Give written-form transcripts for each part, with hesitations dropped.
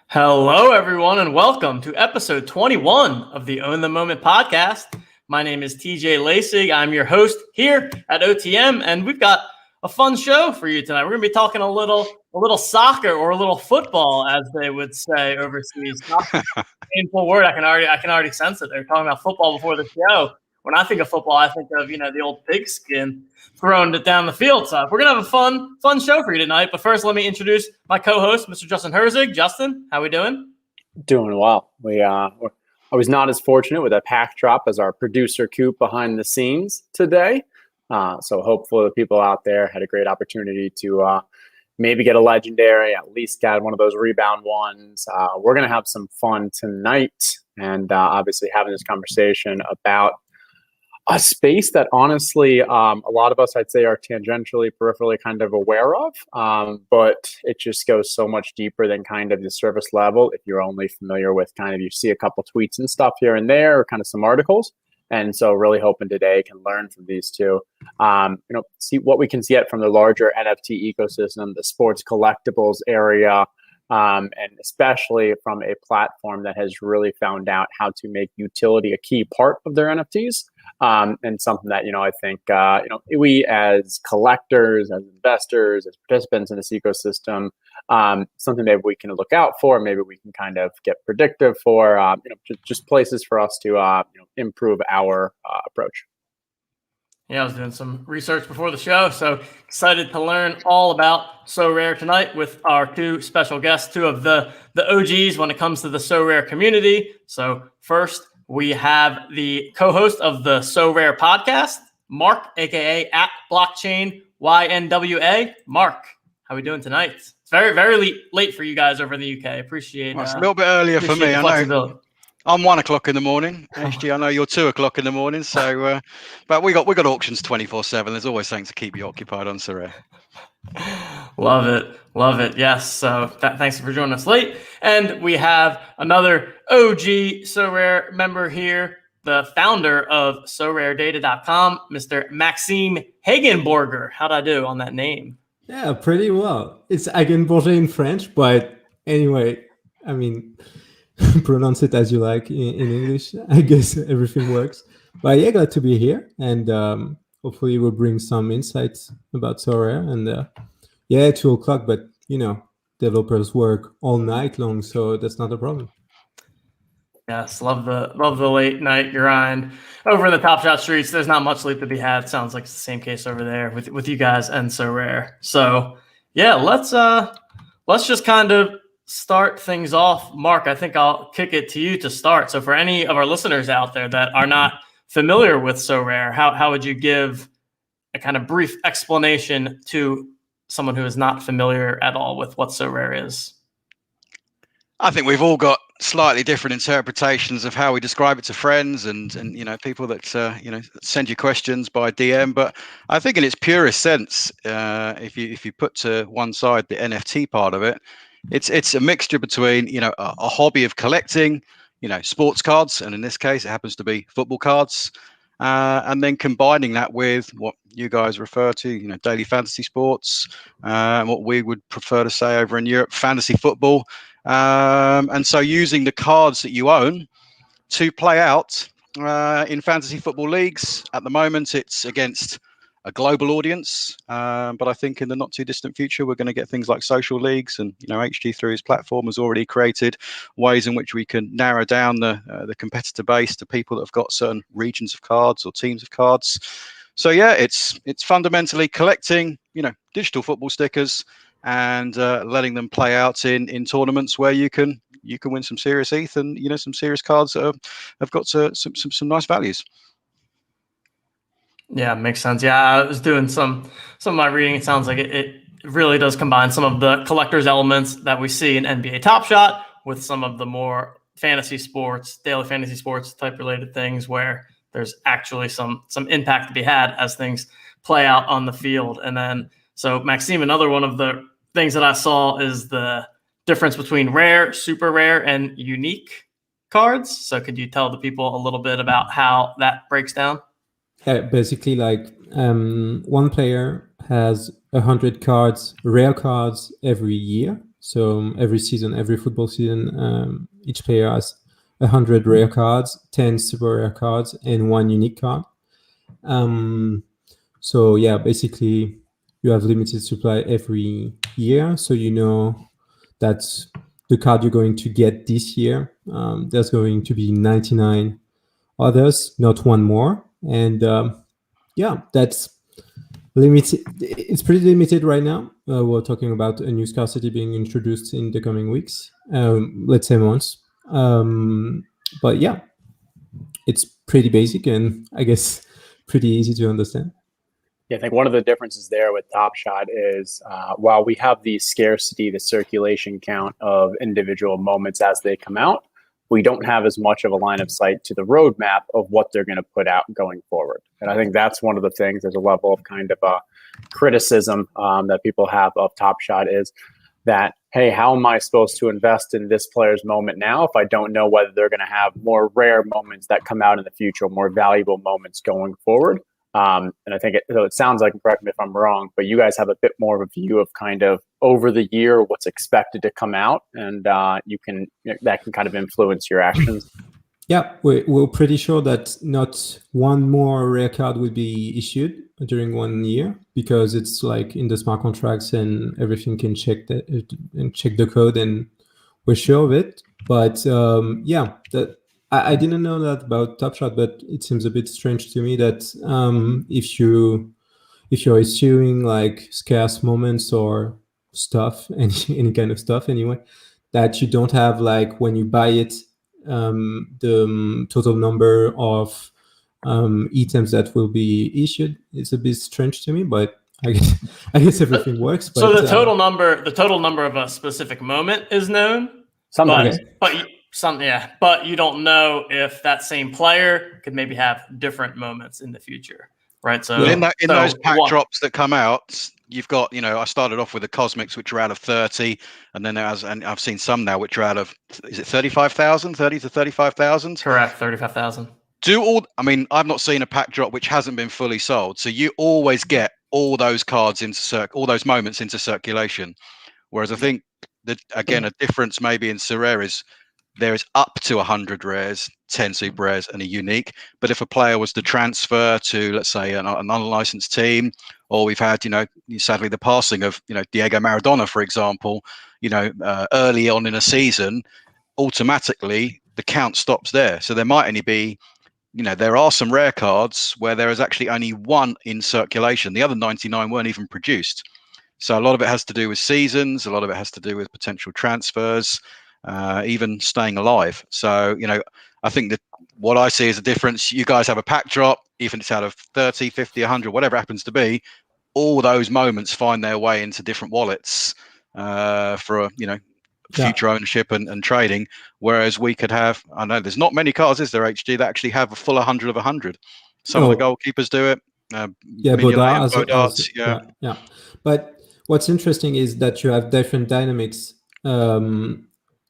Hello, everyone, and welcome to episode 21 of the Own the Moment podcast. My name is TJ Lasig. I'm your host here at OTM, and we've got a fun show for you tonight. We're going to be talking a little soccer, or a little football, as they would say overseas. Painful word. I can already sense it. They're talking about football before the show. When I think of football, I think of the old pigskin throwing it down the field. So we're gonna have a fun show for you tonight. But first, let me introduce my co-host, Mr. Justin Herzig. Justin, how we doing? Doing well. I was not as fortunate with a pack drop as our producer Coop behind the scenes today. So hopefully the people out there had a great opportunity to maybe get a legendary, at least get one of those rebound ones. We're gonna have some fun tonight, and obviously having this conversation about a space that honestly, a lot of us, I'd say, are tangentially, peripherally kind of aware of, but it just goes so much deeper than kind of the surface level. If you're only familiar with you see a couple tweets and stuff here and there, or kind of some articles. And so really hoping today can learn from these two, see what we can get from the larger NFT ecosystem, the sports collectibles area, and especially from a platform that has really found out how to make utility a key part of their NFTs. And something that, I think, we as collectors, as investors, as participants in this ecosystem, something maybe we can look out for, maybe we can kind of get predictive for, just places for us to, improve our approach. Yeah, I was doing some research before the show, so excited to learn all about Sorare tonight with our two special guests, two of the OGs when it comes to the Sorare community. So first, we have the co-host of the Sorare podcast, Mark, aka at Blockchain YNWA. Mark, how are we doing tonight? It's very, very late for you guys over in the UK. Appreciate it's a little bit earlier for me. I know. I'm 1 o'clock in the morning. HG, I know you're 2 o'clock in the morning. So, but we got auctions 24/7. There's always something to keep you occupied on Sorare. Love it. Yes. So thanks for joining us late. And we have another OG Sorare member here, the founder of SorareData.com, Mr. Maxime Hagenborger. How'd I do on that name? Yeah, pretty well. It's Hagenborger in French, but anyway, I mean, pronounce it as you like in English. I guess everything works. But yeah, glad to be here, and hopefully we'll bring some insights about Sorare. And 2 o'clock, but developers work all night long, so that's not a problem. Yes, love the late night grind over in the Top Shot streets. There's not much sleep to be had. Sounds like it's the same case over there with you guys and Sorare. So yeah, let's just kind of start things off. Mark, I think I'll kick it to you to start. So for any of our listeners out there that are not familiar with Sorare, how would you give a kind of brief explanation to someone who is not familiar at all with what Sorare is? I think we've all got slightly different interpretations of how we describe it to friends and people that send you questions by DM. But I think in its purest sense, if you put to one side the NFT part of it, it's a mixture between a hobby of collecting sports cards, and in this case it happens to be football cards, and then combining that with what you guys refer to daily fantasy sports, what we would prefer to say over in Europe, fantasy football, and so using the cards that you own to play out in fantasy football leagues. At the moment it's against a global audience, but I think in the not too distant future we're going to get things like social leagues, and HG through his platform has already created ways in which we can narrow down the competitor base to people that have got certain regions of cards or teams of cards. So yeah, it's fundamentally collecting digital football stickers and letting them play out in tournaments where you can win some serious ETH and some serious cards that have got some nice values. Yeah, makes sense. Yeah, I was doing some of my reading. It sounds like it really does combine some of the collector's elements that we see in NBA Top Shot with some of the more fantasy sports, daily fantasy sports type related things where there's actually some impact to be had as things play out on the field. And then, so Maxime, another one of the things that I saw is the difference between rare, super rare, and unique cards. So could you tell the people a little bit about how that breaks down? Yeah, basically, like one player has 100 cards, rare cards every year. So every season, every football season, each player has 100 rare cards, 10 super rare cards, and one unique card. So yeah, basically, you have limited supply every year. So you know that the card you're going to get this year, there's going to be 99 others, not one more. And yeah, that's limited. It's pretty limited right now. We're talking about a new scarcity being introduced in the coming weeks, let's say months. But yeah, it's pretty basic and I guess pretty easy to understand. Yeah, I think one of the differences there with Top Shot is while we have the scarcity, the circulation count of individual moments as they come out, we don't have as much of a line of sight to the roadmap of what they're going to put out going forward. And I think that's one of the things, there's a level of kind of criticism that people have of Top Shot is that, hey, how am I supposed to invest in this player's moment now if I don't know whether they're going to have more rare moments that come out in the future, more valuable moments going forward? And I think it sounds like, correct me if I'm wrong, but you guys have a bit more of a view of kind of over the year what's expected to come out, and that can kind of influence your actions. Yeah, we're pretty sure that not one more rare card will be issued during 1 year because it's like in the smart contracts and everything can check that and check the code, and we're sure of it. But yeah, that. I didn't know that about Top Shot, but it seems a bit strange to me that if you're issuing like scarce moments or stuff, any kind of stuff anyway, that you don't have like when you buy it the total number of items that will be issued. It's a bit strange to me, but I guess everything works. But, so the total number of a specific moment is known. Sometimes, but you don't know if that same player could maybe have different moments in the future, right? So in those pack drops that come out, you've got, I started off with the Cosmics, which are out of 30, and then and I've seen some now which are out of, is it 35,000, 30 to 35,000? Correct, 35,000. I've not seen a pack drop which hasn't been fully sold. So you always get all those cards all those moments into circulation. Whereas I think that, again, a difference maybe in Sorare is there is up to 100 rares, 10 super rares, and a unique. But if a player was to transfer to, let's say, an unlicensed team, or we've had, sadly the passing of, Diego Maradona, for example, early on in a season, automatically the count stops there. So there might only be, there are some rare cards where there is actually only one in circulation. The other 99 weren't even produced. So a lot of it has to do with seasons. A lot of it has to do with potential transfers, even staying alive. So, I think that what I see is a difference. You guys have a pack drop, even if it's out of 30, 50, 100, whatever it happens to be, all those moments find their way into different wallets for, future ownership and trading. Whereas we could have, I know there's not many cards, is there, HG, that actually have a full 100 of 100. Some of the goalkeepers do it. Bodart, yeah. But what's interesting is that you have different dynamics.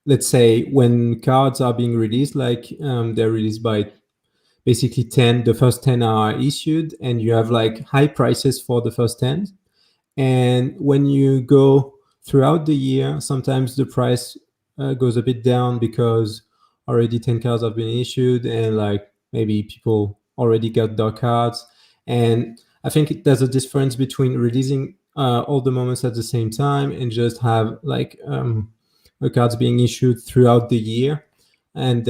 Let's say when cards are being released, like they're released by basically 10, the first 10 are issued, and you have like high prices for the first 10. And when you go throughout the year, sometimes the price goes a bit down because already 10 cards have been issued, and like maybe people already got their cards. And I think there's a difference between releasing all the moments at the same time and just have like the cards being issued throughout the year. And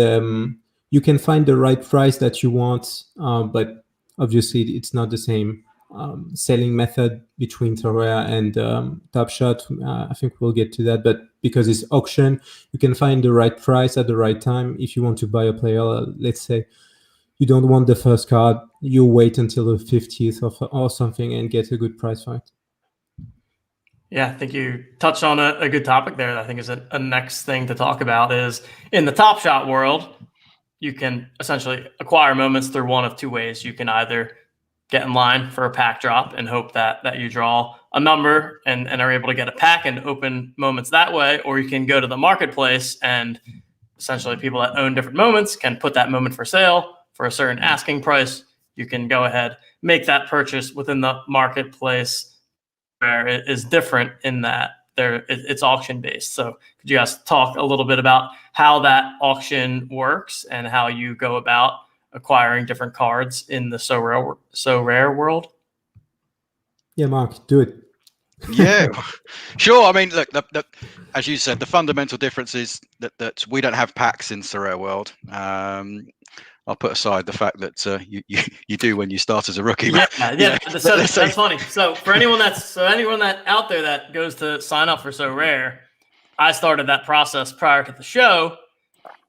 you can find the right price that you want, but obviously it's not the same selling method between Sorare and Top Shot. I think we'll get to that, but because it's auction, you can find the right price at the right time. If you want to buy a player, let's say you don't want the first card, you wait until the 50th or something and get a good price for it. Yeah, I think you touched on a good topic there that I think is a next thing to talk about is in the Top Shot world, you can essentially acquire moments through one of two ways. You can either get in line for a pack drop and hope that you draw a number and are able to get a pack and open moments that way. Or you can go to the marketplace, and essentially people that own different moments can put that moment for sale for a certain asking price. You can go ahead, make that purchase within the marketplace, where it is different in that it's auction based. So could you guys talk a little bit about how that auction works and how you go about acquiring different cards in the Sorare world? Yeah, Mark, do it. Yeah, sure. I mean, look, as you said, the fundamental difference is that we don't have packs in Sorare world. I'll put aside the fact that you do when you start as a rookie. Yeah. So that's funny. So for anyone that out there that goes to sign up for Sorare, I started that process prior to the show.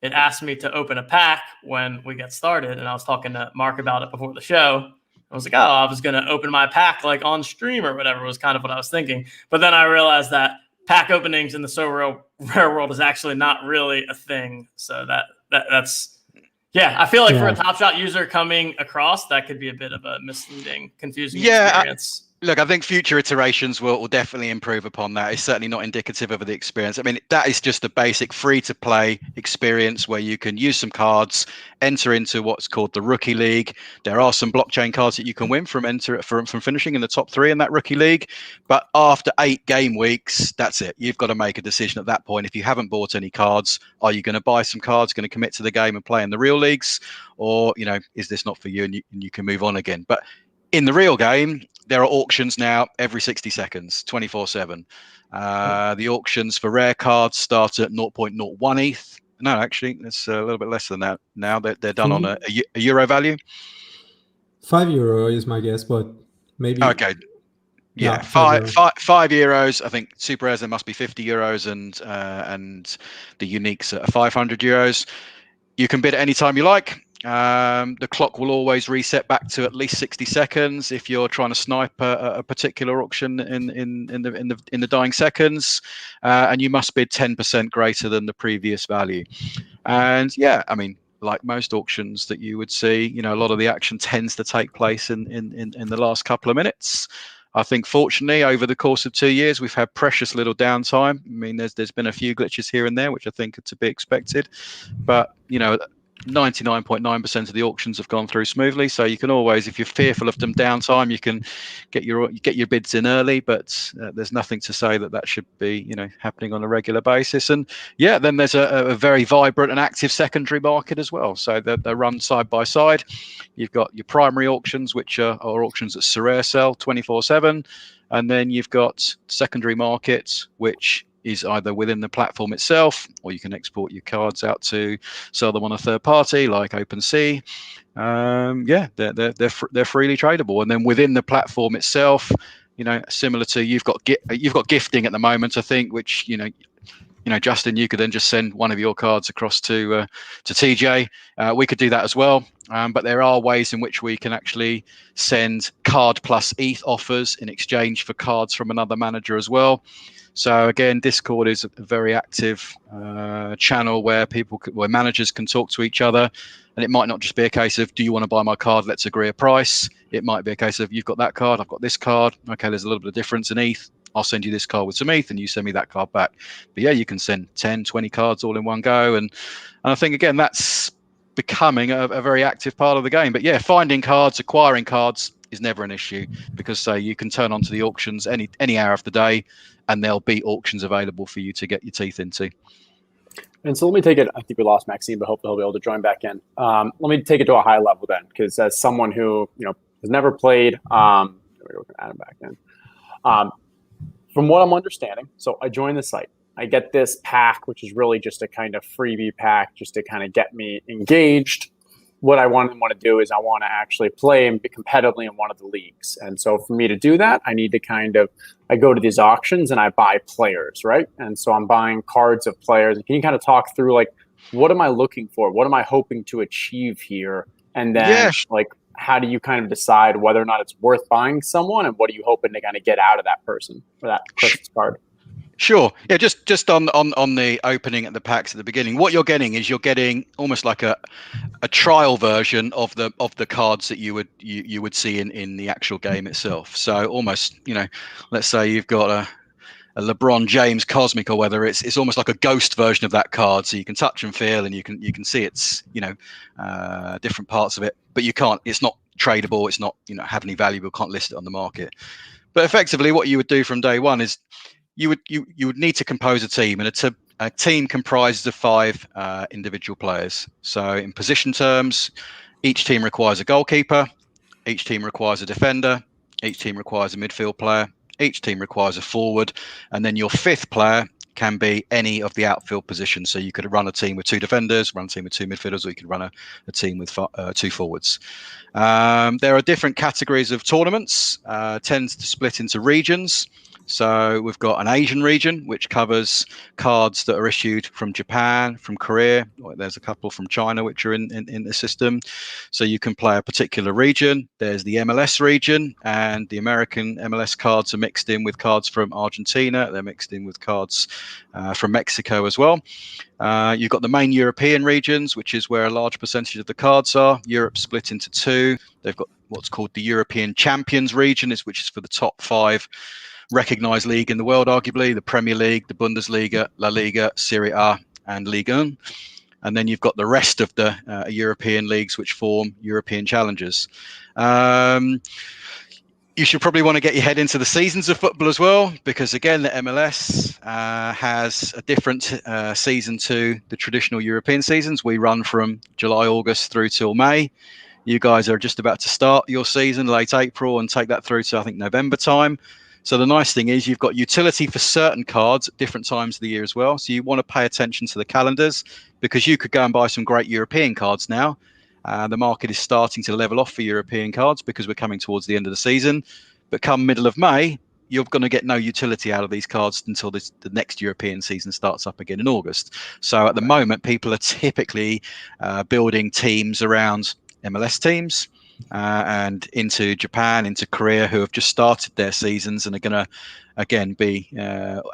It asked me to open a pack when we get started, and I was talking to Mark about it before the show. I was like, oh, I was going to open my pack like on stream or whatever was kind of what I was thinking. But then I realized that pack openings in the Sorare world is actually not really a thing. So that's I feel like for a Top Shot user coming across, that could be a bit of a misleading, confusing experience. Look, I think future iterations will definitely improve upon that. It's certainly not indicative of the experience. I mean, that is just a basic free-to-play experience where you can use some cards, enter into what's called the Rookie League. There are some blockchain cards that you can win from finishing in the top 3 in that Rookie League. But after 8 game weeks, that's it. You've got to make a decision at that point. If you haven't bought any cards, are you going to buy some cards, going to commit to the game and play in the real leagues? Or, is this not for you, and you can move on again? But in the real game, there are auctions now every 60 seconds, 24/7. The auctions for rare cards start at 0.01 ETH. No, actually, it's a little bit less than that now. They're done on a euro value. €5 is my guess, but maybe. Okay. Yeah, €5. I think super rares there must be €50, and the uniques are €500. You can bid at any time you like. The clock will always reset back to at least 60 seconds if you're trying to snipe a particular auction in the dying seconds, and you must bid 10% greater than the previous value. And I mean, like most auctions that you would see, a lot of the action tends to take place in the last couple of minutes. I think, fortunately, over the course of 2 years, we've had precious little downtime. I mean, there's been a few glitches here and there, which I think are to be expected, but 99.9% of the auctions have gone through smoothly. So you can always, if you're fearful of them downtime, you can get your bids in early. But there's nothing to say that should be happening on a regular basis. And then there's a very vibrant and active secondary market as well. So they're run side by side. You've got your primary auctions, which are auctions that Sorare sell 24/7, and then you've got secondary markets, which is either within the platform itself, or you can export your cards out to sell them on a third party like OpenSea. They're freely tradable, and then within the platform itself, similar to you've got gifting at the moment, I think, which Justin, you could then just send one of your cards across to TJ. We could do that as well, but there are ways in which we can actually send card plus ETH offers in exchange for cards from another manager as well. So again, Discord is a very active channel where where managers can talk to each other, and it might not just be a case of, do you want to buy my card? Let's agree a price. It might be a case of, you've got that card, I've got this card. Okay, there's a little bit of difference in ETH. I'll send you this card with some ETH, and you send me that card back. But you can send 10, 20 cards all in one go, and I think again that's becoming a very active part of the game. But finding cards, acquiring cards is never an issue, because you can turn onto the auctions any hour of the day, and there'll be auctions available for you to get your teeth into. And so let me take it. I think we lost Maxime, but hopefully he'll be able to join back in. Let me take it to a high level then, because as someone who has never played, we can add him back in. From what I'm understanding, so I joined the site. I get this pack, which is really just a kind of freebie pack, just to kind of get me engaged. What I want to do is I want to actually play and be competitively in one of the leagues. And so for me to do that, I need to I go to these auctions and I buy players, right? And so I'm buying cards of players. And can you kind of talk through, like, what am I looking for? What am I hoping to achieve here? And then how do you kind of decide whether or not it's worth buying someone, and what are you hoping to kind of get out of that person or that person's card? Sure. Yeah, just on the opening at the packs at the beginning, what you're getting is almost like a trial version of the cards that you would see in the actual game itself. So almost, let's say you've got a LeBron James Cosmic, or whether it's almost like a ghost version of that card, so you can touch and feel, and you can see its different parts of it, but you can't. It's not tradable. It's not have any value. Can't list it on the market. But effectively, what you would do from day one is you would need to compose a team, and a team comprises of 5 individual players. So in position terms, each team requires a goalkeeper, each team requires a defender, each team requires a midfield player, each team requires a forward, and then your 5th player can be any of the outfield positions. So you could run a team with 2 defenders, run a team with 2 midfielders, or you could run a team with 2 forwards. There are different categories of tournaments, tends to split into regions. So we've got an Asian region, which covers cards that are issued from Japan, from Korea. There's a couple from China, which are in the system. So you can play a particular region. There's the MLS region, and the American MLS cards are mixed in with cards from Argentina. They're mixed in with cards from Mexico as well. You've got the main European regions, which is where a large percentage of the cards are. Europe split into 2. They've got what's called the European Champions region, which is for the top 5 recognized league in the world, arguably the Premier League, the Bundesliga, La Liga, Serie A, and Ligue 1. And then you've got the rest of the European leagues, which form European challengers. You should probably want to get your head into the seasons of football as well, because again, the MLS has a different season to the traditional European seasons. We run from July, August through till May. You guys are just about to start your season late April and take that through to, I think, November time. So the nice thing is you've got utility for certain cards at different times of the year as well. So you want to pay attention to the calendars, because you could go and buy some great European cards now. The market is starting to level off for European cards because we're coming towards the end of the season. But come middle of May, you're going to get no utility out of these cards until the next European season starts up again in August. So at the moment, people are typically building teams around MLS teams. And into Japan, into Korea, who have just started their seasons and are going to, again, be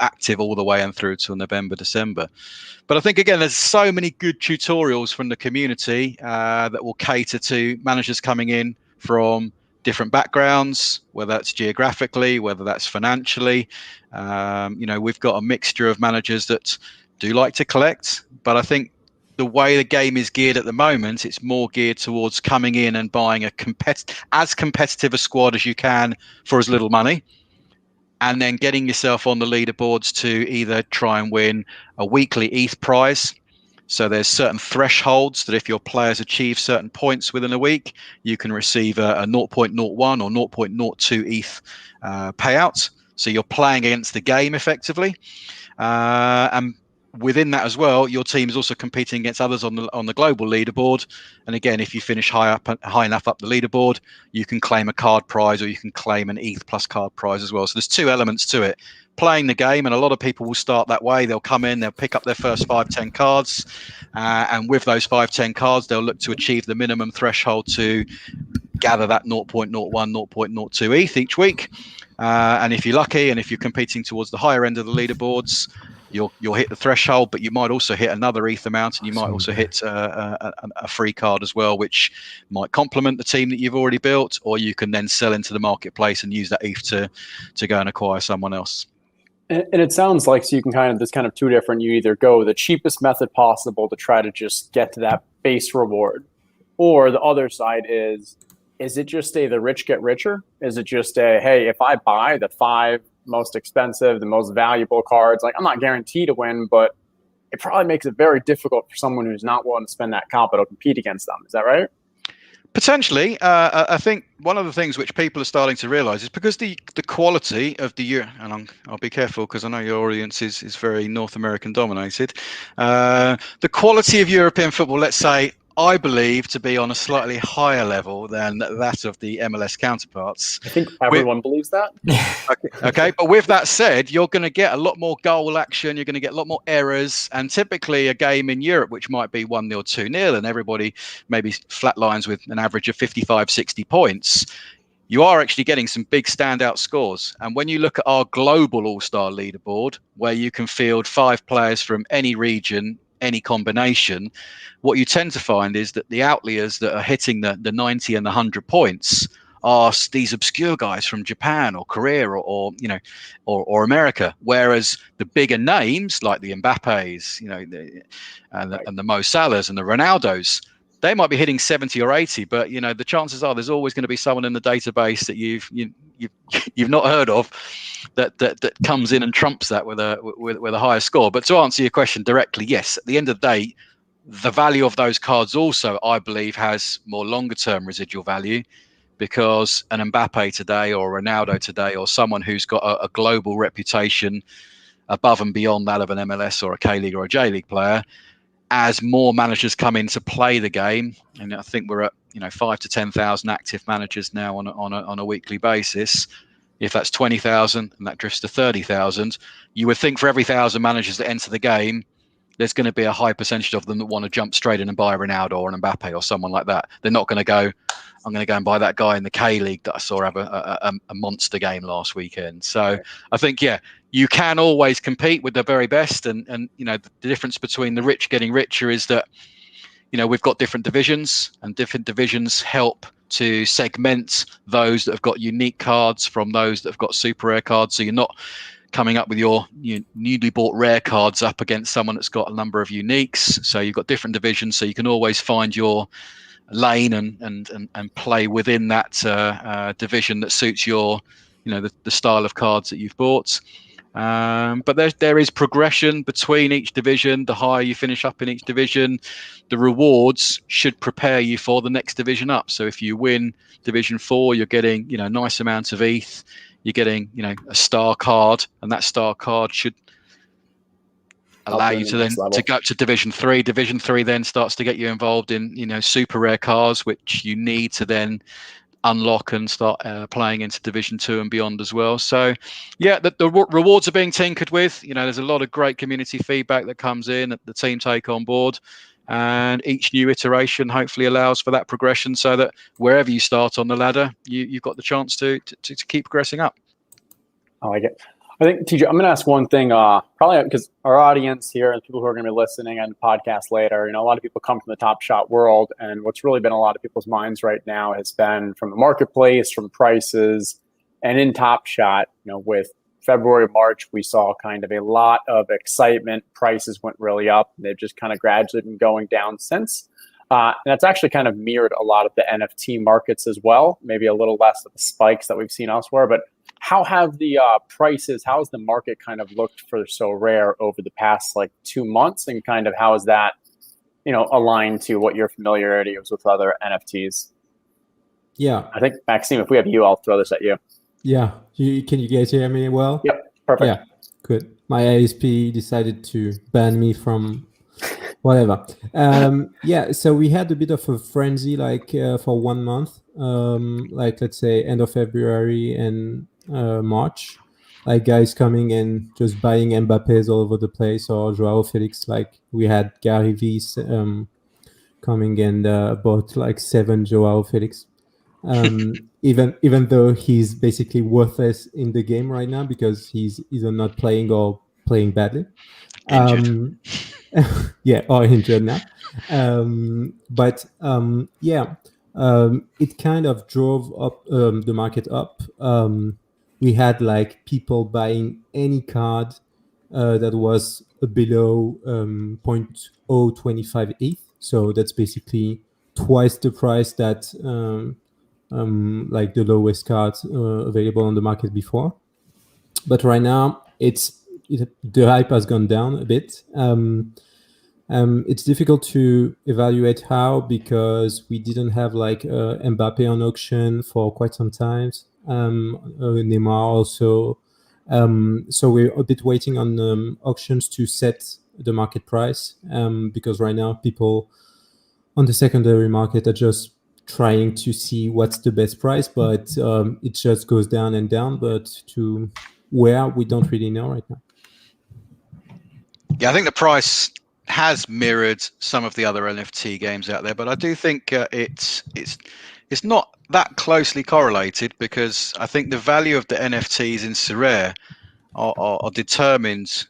active all the way and through till November, December. But I think, again, there's so many good tutorials from the community that will cater to managers coming in from different backgrounds, whether that's geographically, whether that's financially. We've got a mixture of managers that do like to collect, but I think the way the game is geared at the moment, it's more geared towards coming in and buying as competitive a squad as you can for as little money, and then getting yourself on the leaderboards to either try and win a weekly ETH prize. So there's certain thresholds that if your players achieve certain points within a week, you can receive a 0.01 or 0.02 ETH payout. So you're playing against the game effectively. And within that as well, your team is also competing against others on the global leaderboard. And again, if you finish high enough up the leaderboard, you can claim a card prize, or you can claim an ETH plus card prize as well. So there's 2 elements to it. Playing the game, and a lot of people will start that way. They'll come in, they'll pick up their first 5-10 cards, and with those 5-10 cards, they'll look to achieve the minimum threshold to gather that 0.01, 0.02 ETH each week. And if you're lucky, and if you're competing towards the higher end of the leaderboards, you'll hit the threshold, but you might also hit another ETH amount, and you might also hit a free card as well, which might complement the team that you've already built, or you can then sell into the marketplace and use that ETH to go and acquire someone else. And it sounds like, so you can there's kind of 2 different, you either go the cheapest method possible to try to just get to that base reward, or the other side is it just the rich get richer? Is it just hey, if I buy the 5 most expensive, the most valuable cards, like, I'm not guaranteed to win, but it probably makes it very difficult for someone who's not willing to spend that capital to compete against them. Is that right? Potentially. I think one of the things which people are starting to realize is because the quality of the and I'll be careful because I know your audience is very North American dominated. The quality of European football, let's say, I believe to be on a slightly higher level than that of the MLS counterparts. I think everyone believes that. Okay, but with that said, you're going to get a lot more goal action, you're going to get a lot more errors, and typically a game in Europe, which might be 1-0, 2-0, and everybody maybe flatlines with an average of 55, 60 points, you are actually getting some big standout scores. And when you look at our global all-star leaderboard, where you can field 5 players from any region, any combination, what you tend to find is that the outliers that are hitting the 90 and the 100 points are these obscure guys from Japan or Korea or America, whereas the bigger names like the Mbappes, and the Mo Salahs and the Ronaldos, they might be hitting 70 or 80, but the chances are there's always going to be someone in the database that you've not heard of that comes in and trumps that with a higher score. But to answer your question directly, yes, at the end of the day, the value of those cards also, I believe, has more longer term residual value, because an Mbappe today or Ronaldo today or someone who's got a global reputation above and beyond that of an MLS or a K-League or a J-League player, as more managers come in to play the game, and I think we're at 5 to 10,000 active managers now on a weekly basis. If that's 20,000 and that drifts to 30,000, you would think for every 1,000 managers that enter the game, there's going to be a high percentage of them that want to jump straight in and buy a Ronaldo or an Mbappe or someone like that. They're not going to go, I'm going to go and buy that guy in the K-League that I saw have a monster game last weekend. So I think, you can always compete with the very best. And the difference between the rich getting richer is that, we've got different divisions, and different divisions help to segment those that have got unique cards from those that have got super rare cards. So you're not coming up with your newly bought rare cards up against someone that's got a number of uniques. So you've got different divisions, so you can always find your lane and play within that division that suits your the style of cards that you've bought. But there is progression between each division. The higher you finish up in each division, the rewards should prepare you for the next division up. So if you win Division 4, you're getting nice amounts of ETH. You're getting a star card, and that star card should allow you to then to go up to Division 3. Division 3 then starts to get you involved in super rare cards, which you need to then unlock and start playing into Division 2 and beyond as well. So the rewards are being tinkered with. There's a lot of great community feedback that comes in that the team take on board, and each new iteration hopefully allows for that progression, so that wherever you start on the ladder, you've got the chance to keep progressing up. I like it. I think, TJ, I'm going to ask one thing, probably because our audience here and people who are going to be listening on the podcast later, a lot of people come from the Top Shot world, and what's really been a lot of people's minds right now has been from the marketplace, from prices, and in Top Shot, with February, March, we saw kind of a lot of excitement. Prices went really up. They've just kind of gradually been going down since. And that's actually kind of mirrored a lot of the NFT markets as well, maybe a little less of the spikes that we've seen elsewhere. But how have the prices, how has the market kind of looked for Sorare over the past 2 months, and kind of how is that, aligned to what your familiarity is with other NFTs? Yeah. I think, Maxime, if we have you, I'll throw this at you. Yeah. Can you guys hear me well? Yep. Perfect. Yeah. Good. My ISP decided to ban me from whatever. So we had a bit of a frenzy for 1 month, let's say end of February and March, guys coming and just buying Mbappes all over the place, or Joao Felix. We had Gary V coming and bought 7 Joao Felix, even though he's basically worthless in the game right now because he's either not playing or playing badly. Injured. Or injured now. It kind of drove up the market up. We had people buying any card that was below 0.025 ETH. So that's basically twice the price that the lowest cards available on the market before. But right now, the hype has gone down a bit. It's difficult to evaluate how, because we didn't have Mbappe on auction for quite some time. Neymar also. So we're a bit waiting on auctions to set the market price, because right now people on the secondary market are just trying to see what's the best price, but it just goes down and down, but to where we don't really know right now. Yeah, I think the price has mirrored some of the other NFT games out there, but I do think it's it's not that closely correlated, because I think the value of the NFTs in Sorare are determined,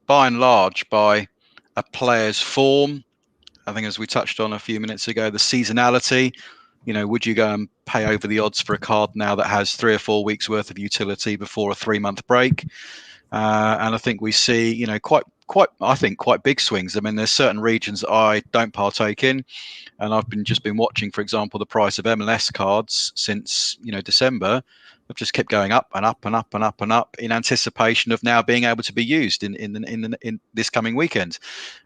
by and large, by a player's form. I think, as we touched on a few minutes ago, the seasonality. Would you go and pay over the odds for a card now that has 3 or 4 weeks worth of utility before a 3-month break? And I think we see, quite big swings. I mean, there's certain regions that I don't partake in, and I've just been watching, for example, the price of MLS cards since December. Have just kept going up and up and up and up and up in anticipation of now being able to be used in this coming weekend.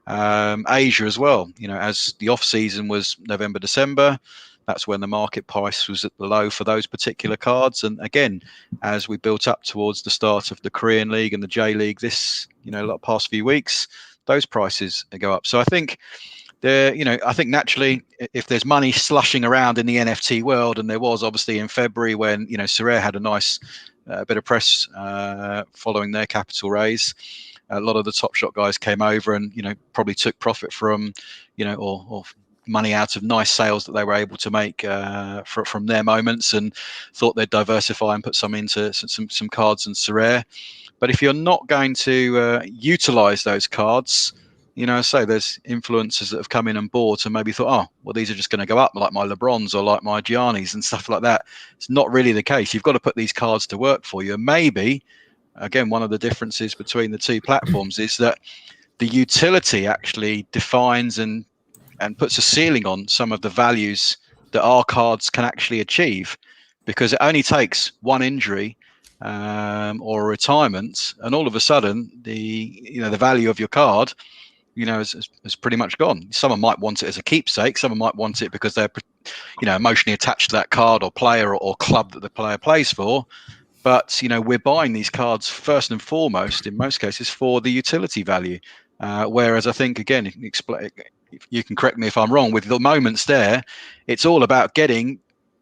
Asia as well. As the off season was November, December, that's when the market price was at the low for those particular cards. And again, as we built up towards the start of the Korean League and the J League this past few weeks, those prices go up. So I think I think naturally, if there's money slushing around in the NFT world, and there was obviously in February when Sorare had a nice bit of press following their capital raise, a lot of the Top Shot guys came over and probably took profit from or money out of nice sales that they were able to make from their moments, and thought they'd diversify and put some into some cards in Sorare. But if you're not going to utilize those cards, so there's influencers that have come in and bought and maybe thought, oh, well, these are just going to go up, like my LeBrons or like my Giannis and stuff like that. It's not really the case. You've got to put these cards to work for you. And maybe, again, one of the differences between the two platforms is that the utility actually defines and puts a ceiling on some of the values that our cards can actually achieve, because it only takes one injury or a retirement, and all of a sudden the value of your card is pretty much gone. Someone might want it as a keepsake. Someone might want it because they're emotionally attached to that card or player or club that the player plays for. But we're buying these cards first and foremost, in most cases, for the utility value. Whereas I think, again, you can correct me if I'm wrong, with the moments there, it's all about getting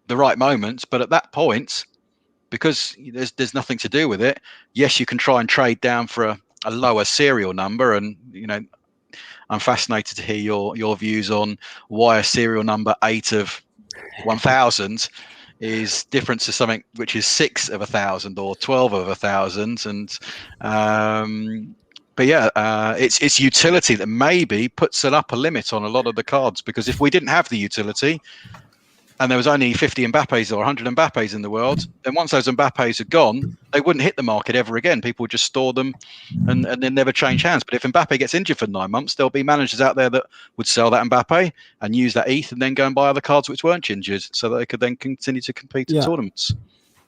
the right moments. But at that point, because there's nothing to do with it, yes, you can try and trade down for a lower serial number. And I'm fascinated to hear your views on why a serial number 8 of 1,000 is different to something which is 6 of 1,000 or 12 of 1,000. And but yeah, it's utility that maybe puts an upper limit on a lot of the cards, because if we didn't have the utility and there was only 50 Mbappes or 100 Mbappes in the world, then once those Mbappes are gone, they wouldn't hit the market ever again. People would just store them and then never change hands. But if Mbappe gets injured for 9 months, there'll be managers out there that would sell that Mbappe and use that ETH and then go and buy other cards which weren't injured, so that they could then continue to compete in tournaments.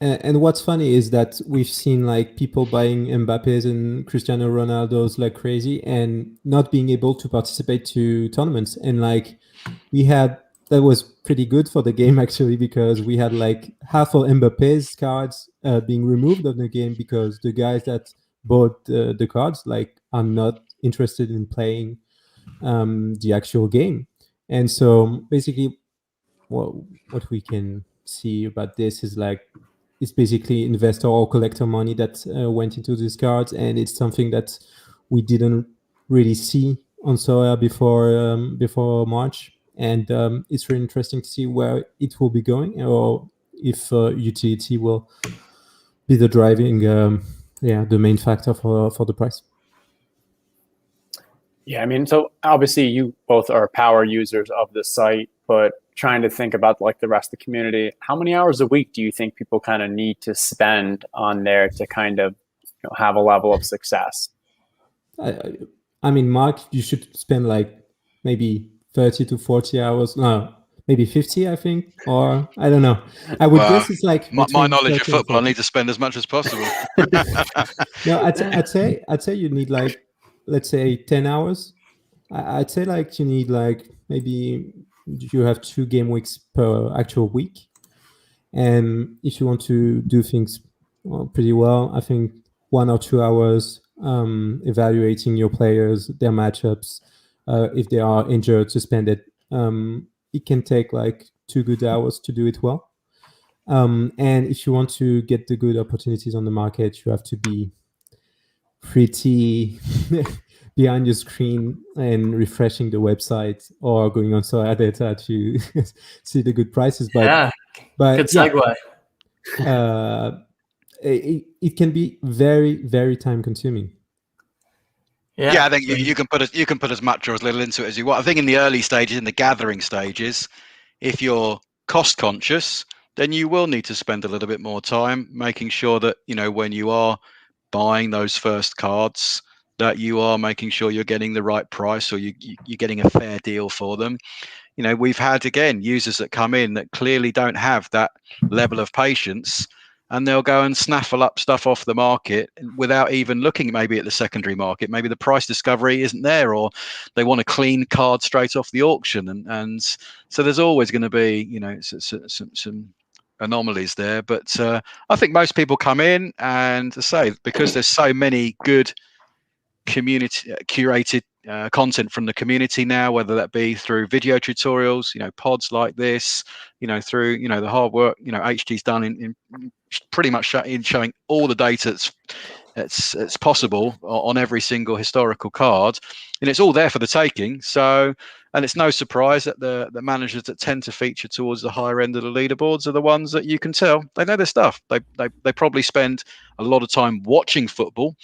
And what's funny is that we've seen like people buying Mbappe's and Cristiano Ronaldo's like crazy and not being able to participate to tournaments. And like that was pretty good for the game, actually, because we had like half of Mbappe's cards being removed of the game because the guys that bought the cards like are not interested in playing the actual game. And so basically what we can see about this is like it's basically investor or collector money that went into these cards, and it's something that we didn't really see on Sorare before March. And it's really interesting to see where it will be going, or if utility will be the driving, the main factor for the price. Yeah, I mean, so obviously you both are power users of the site, but trying to think about like the rest of the community, how many hours a week do you think people kind of need to spend on there to kind of have a level of success? I mean, Mark, you should spend like maybe 30 to 40 hours. No, maybe 50, I think, or I don't know. I would guess it's like my knowledge of football, I need to spend as much as possible. No, I'd say you need like, let's say 10 hours. I'd say like you need like maybe you have 2 game weeks per actual week. And if you want to do things pretty well, I think 1 or 2 hours evaluating your players, their matchups, if they are injured, to spend it. It can take like 2 good hours to do it well. And if you want to get the good opportunities on the market, you have to be pretty behind your screen and refreshing the website or going on Sorare Data to see the good prices. But good segue. It can be very, very time consuming. Yeah, I think you can put as much or as little into it as you want. I think in the early stages, in the gathering stages, if you're cost conscious, then you will need to spend a little bit more time making sure that, you know, when you are buying those first cards, that you are making sure you're getting the right price, or you're getting a fair deal for them. You know, we've had, again, users that come in that clearly don't have that level of patience, and they'll go and snaffle up stuff off the market without even looking maybe at the secondary market. Maybe the price discovery isn't there, or they want a clean card straight off the auction. And so there's always going to be, you know, some anomalies there. But I think most people come in, and to say, because there's so many good community curated content from the community now, whether that be through video tutorials, you know, pods like this, you know, through, you know, the hard work, you know, HG's done in pretty much showing all the data that's possible on every single historical card, and it's all there for the taking. So, and it's no surprise that the managers that tend to feature towards the higher end of the leaderboards are the ones that you can tell they know their stuff. They probably spend a lot of time watching football.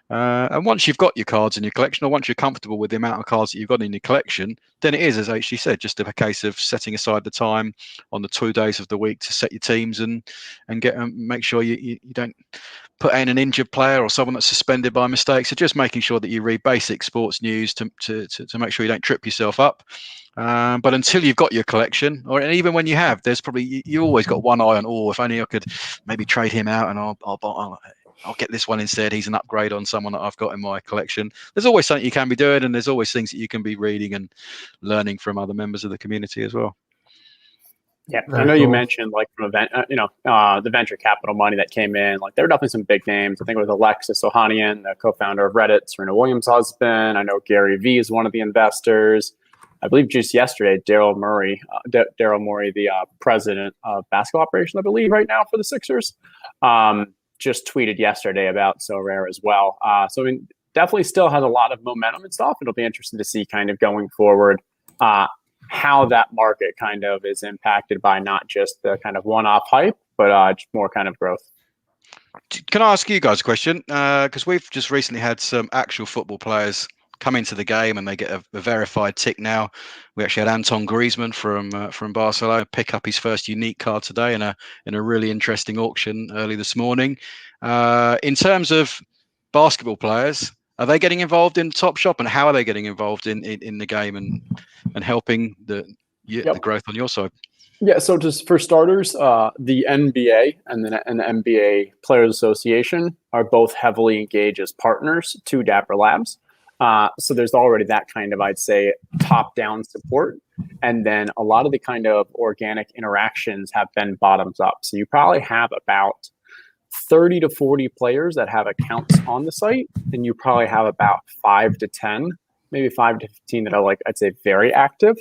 And once you've got your cards in your collection, or once you're comfortable with the amount of cards that you've got in your collection, then it is, as HG said, just a case of setting aside the time on the 2 days of the week to set your teams and get make sure you don't put in an injured player or someone that's suspended by mistake. So just making sure that you read basic sports news to make sure you don't trip yourself up. But until you've got your collection, or and even when you have, there's probably you always got one eye on, oh, if only I could maybe trade him out, and I'll get this one instead. He's an upgrade on someone that I've got in my collection. There's always something you can be doing, and there's always things that you can be reading and learning from other members of the community as well. Yeah, I know you mentioned like from the venture capital money that came in. Like there were definitely some big names. I think it was Alexis Ohanian, the co-founder of Reddit, Serena Williams' husband. I know Gary Vee is one of the investors. I believe just yesterday, Daryl Morey, the president of basketball operations, I believe, right now for the Sixers, just tweeted yesterday about Sorare as well. So I mean, definitely still has a lot of momentum and stuff. It'll be interesting to see kind of going forward how that market kind of is impacted by not just the kind of one-off hype, but just more kind of growth. Can I ask you guys a question? Because we've just recently had some actual football players come into the game and they get a verified tick now. We actually had Anton Griezmann from Barcelona pick up his first unique card today in a really interesting auction early this morning. In terms of basketball players, are they getting involved in Top Shop, and how are they getting involved in the game and helping the growth on your side? Yeah, so just for starters, the NBA and the NBA Players Association are both heavily engaged as partners to Dapper Labs. So there's already that kind of, I'd say, top-down support. And then a lot of the kind of organic interactions have been bottoms up. So you probably have about 30 to 40 players that have accounts on the site, and you probably have about 5 to 10, maybe 5 to 15 that are like, I'd say, very active.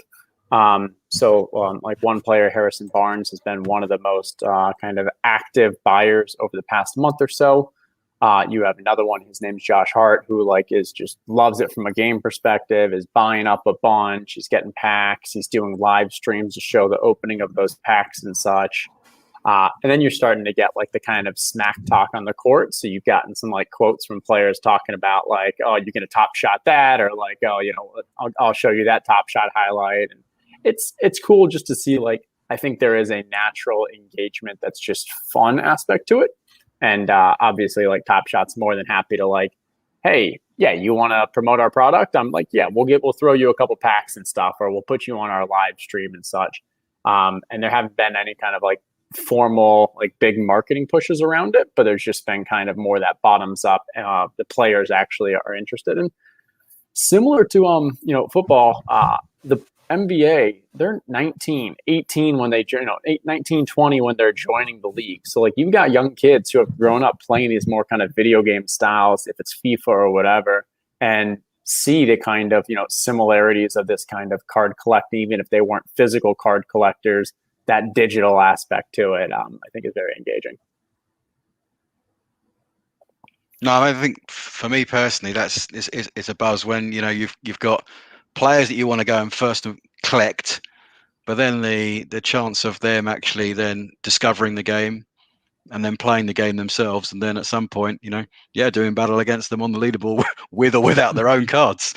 Like one player, Harrison Barnes, has been one of the most kind of active buyers over the past month or so. You have another one, his name's Josh Hart, who like is just loves it from a game perspective, is buying up a bunch, he's getting packs, he's doing live streams to show the opening of those packs and such. And then you're starting to get like the kind of smack talk on the court. So you've gotten some like quotes from players talking about like, oh, you're going to top shot that, or like, oh, you know, I'll show you that top shot highlight. And it's cool just to see, like, I think there is a natural engagement that's just fun aspect to it. And obviously, like, Top Shot's more than happy to like, hey, yeah, you want to promote our product? I'm like, yeah, we'll throw you a couple packs and stuff, or we'll put you on our live stream and such. And there haven't been any kind of like formal, like big marketing pushes around it, but there's just been kind of more that bottoms up. The players actually are interested in. Similar to football, the NBA, they're 19, 18 when they, 19, 20 when they're joining the league. So like you've got young kids who have grown up playing these more kind of video game styles, if it's FIFA or whatever, and see the kind of, similarities of this kind of card collecting, even if they weren't physical card collectors. That digital aspect to it, I think, is very engaging. No, I think for me personally, it's a buzz when you've got players that you want to go and first collect, but then the chance of them actually then discovering the game and then playing the game themselves, and then at some point, doing battle against them on the leaderboard with or without their own cards.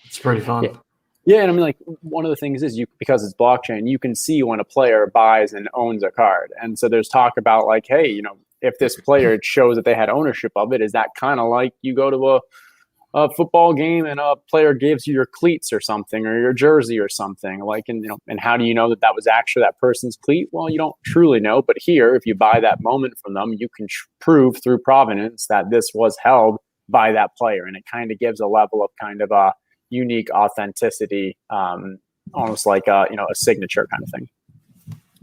It's pretty fun. Yeah, and I mean, like, one of the things is because it's blockchain, you can see when a player buys and owns a card, and so there's talk about like, hey, if this player shows that they had ownership of it, is that kind of like you go to a football game and a player gives you your cleats or something, or your jersey or something, like, and how do you know that was actually that person's cleat? Well, you don't truly know, but here, if you buy that moment from them, you can prove through provenance that this was held by that player, and it kind of gives a level of kind of a unique authenticity, almost like a signature kind of thing.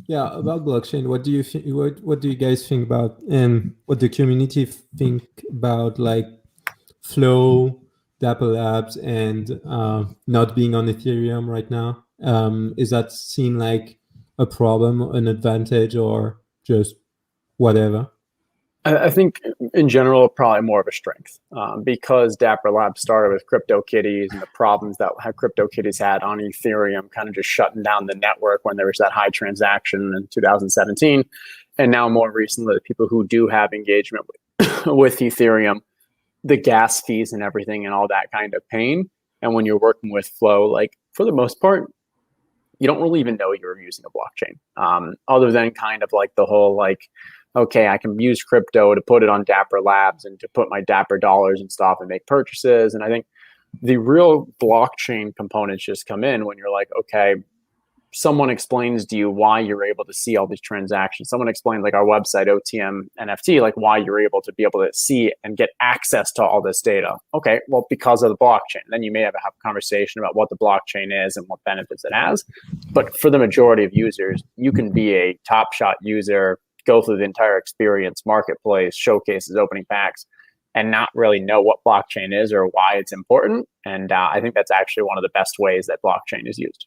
Yeah, about blockchain, what do you think? What do you guys think about, and what the community think about, like, Flow, Dapper Labs, and not being on Ethereum right now? Is that seen like a problem, an advantage, or just whatever? I think in general, probably more of a strength, because Dapper Labs started with CryptoKitties and the problems that CryptoKitties had on Ethereum, kind of just shutting down the network when there was that high transaction in 2017. And now more recently, the people who do have engagement with Ethereum, the gas fees and everything and all that kind of pain. And when you're working with Flow, like, for the most part, you don't really even know you're using a blockchain, other than kind of like the whole, like, okay, I can use crypto to put it on Dapper Labs and to put my Dapper dollars and stuff and make purchases. And I think the real blockchain components just come in when you're like, okay, someone explains to you why you're able to see all these transactions. Someone explained, like, our website, OTM NFT, like, why you're able to be able to see and get access to all this data. Okay, well, because of the blockchain. Then you may have a conversation about what the blockchain is and what benefits it has. But for the majority of users, you can be a Top Shot user, go through the entire experience, marketplace, showcases, opening packs, and not really know what blockchain is or why it's important. And I think that's actually one of the best ways that blockchain is used.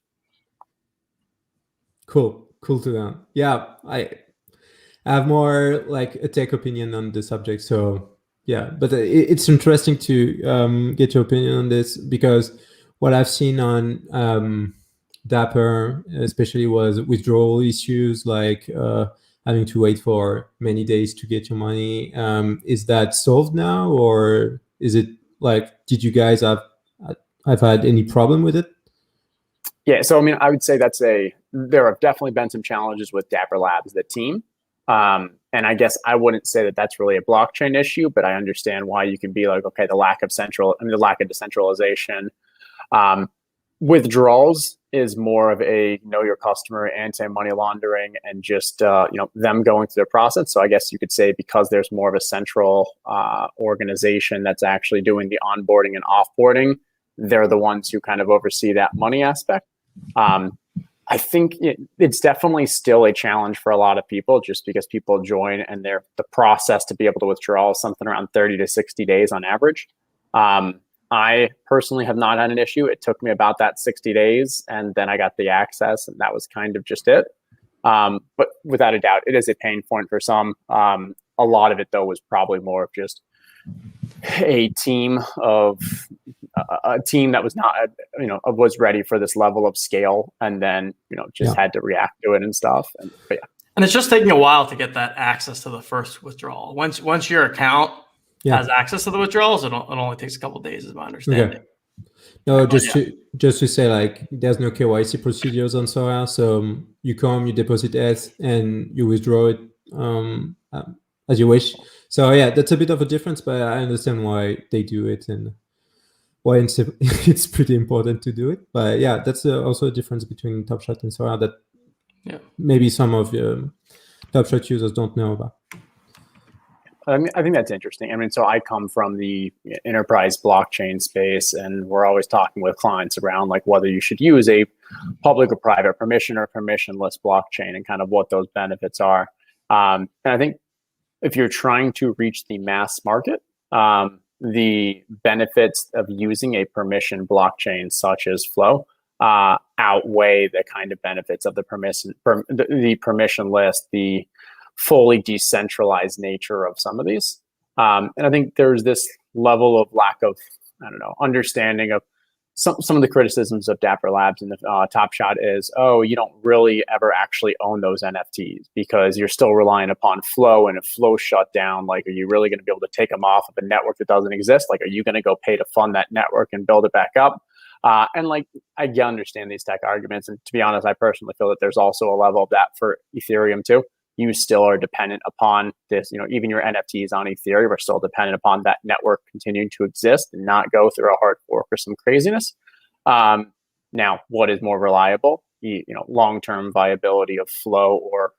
Cool to know. Yeah, I have more like a tech opinion on the subject, so yeah, but it's interesting to get your opinion on this, because what I've seen on Dapper especially was withdrawal issues, like having to wait for many days to get your money. Is that solved now, or is it like, did you guys have had any problem with it? Yeah, so I mean, I would say there have definitely been some challenges with Dapper Labs, the team. And I guess I wouldn't say that that's really a blockchain issue, but I understand why you can be like, okay, the lack of decentralization. Withdrawals is more of a know your customer, anti-money laundering, and just them going through the process. So I guess you could say, because there's more of a central organization that's actually doing the onboarding and offboarding, they're the ones who kind of oversee that money aspect. I think it's definitely still a challenge for a lot of people, just because people join and the process to be able to withdraw is something around 30 to 60 days on average. I personally have not had an issue. It took me about that 60 days, and then I got the access, and that was kind of just it. But without a doubt, it is a pain point for some. A lot of it, though, was probably more of just a team that was not, was ready for this level of scale, and then, had to react to it and stuff. And it's just taking a while to get that access to the first withdrawal. Once your account has access to the withdrawals, it only takes a couple of days, is my understanding. Okay. No, just to say, like, there's no KYC procedures on Sorare, so you come, you deposit S, and you withdraw it as you wish. So yeah, that's a bit of a difference, but I understand why they do it and why it's pretty important to do it. But yeah, that's also a difference between Top Shot and Sorare that maybe some of Top Shot users don't know about. I think that's interesting. I mean, so I come from the enterprise blockchain space, and we're always talking with clients around like whether you should use a public or private, permission or permissionless blockchain, and kind of what those benefits are. And I think if you're trying to reach the mass market, the benefits of using a permission blockchain such as Flow outweigh the kind of benefits of the permissionless, the fully decentralized nature of some of these. And I think there's this level of lack of, I don't know, understanding of some of the criticisms of Dapper Labs and the Top Shot is, oh, you don't really ever actually own those NFTs because you're still relying upon flow, and if flow shut down, like, are you really going to be able to take them off of a network that doesn't exist? Like, are you going to go pay to fund that network and build it back up? And like, I understand these tech arguments. And to be honest, I personally feel that there's also a level of that for Ethereum too. You still are dependent upon this, even your NFTs on Ethereum are still dependent upon that network continuing to exist and not go through a hard fork or some craziness. Now, what is more reliable? Long-term viability of Flow or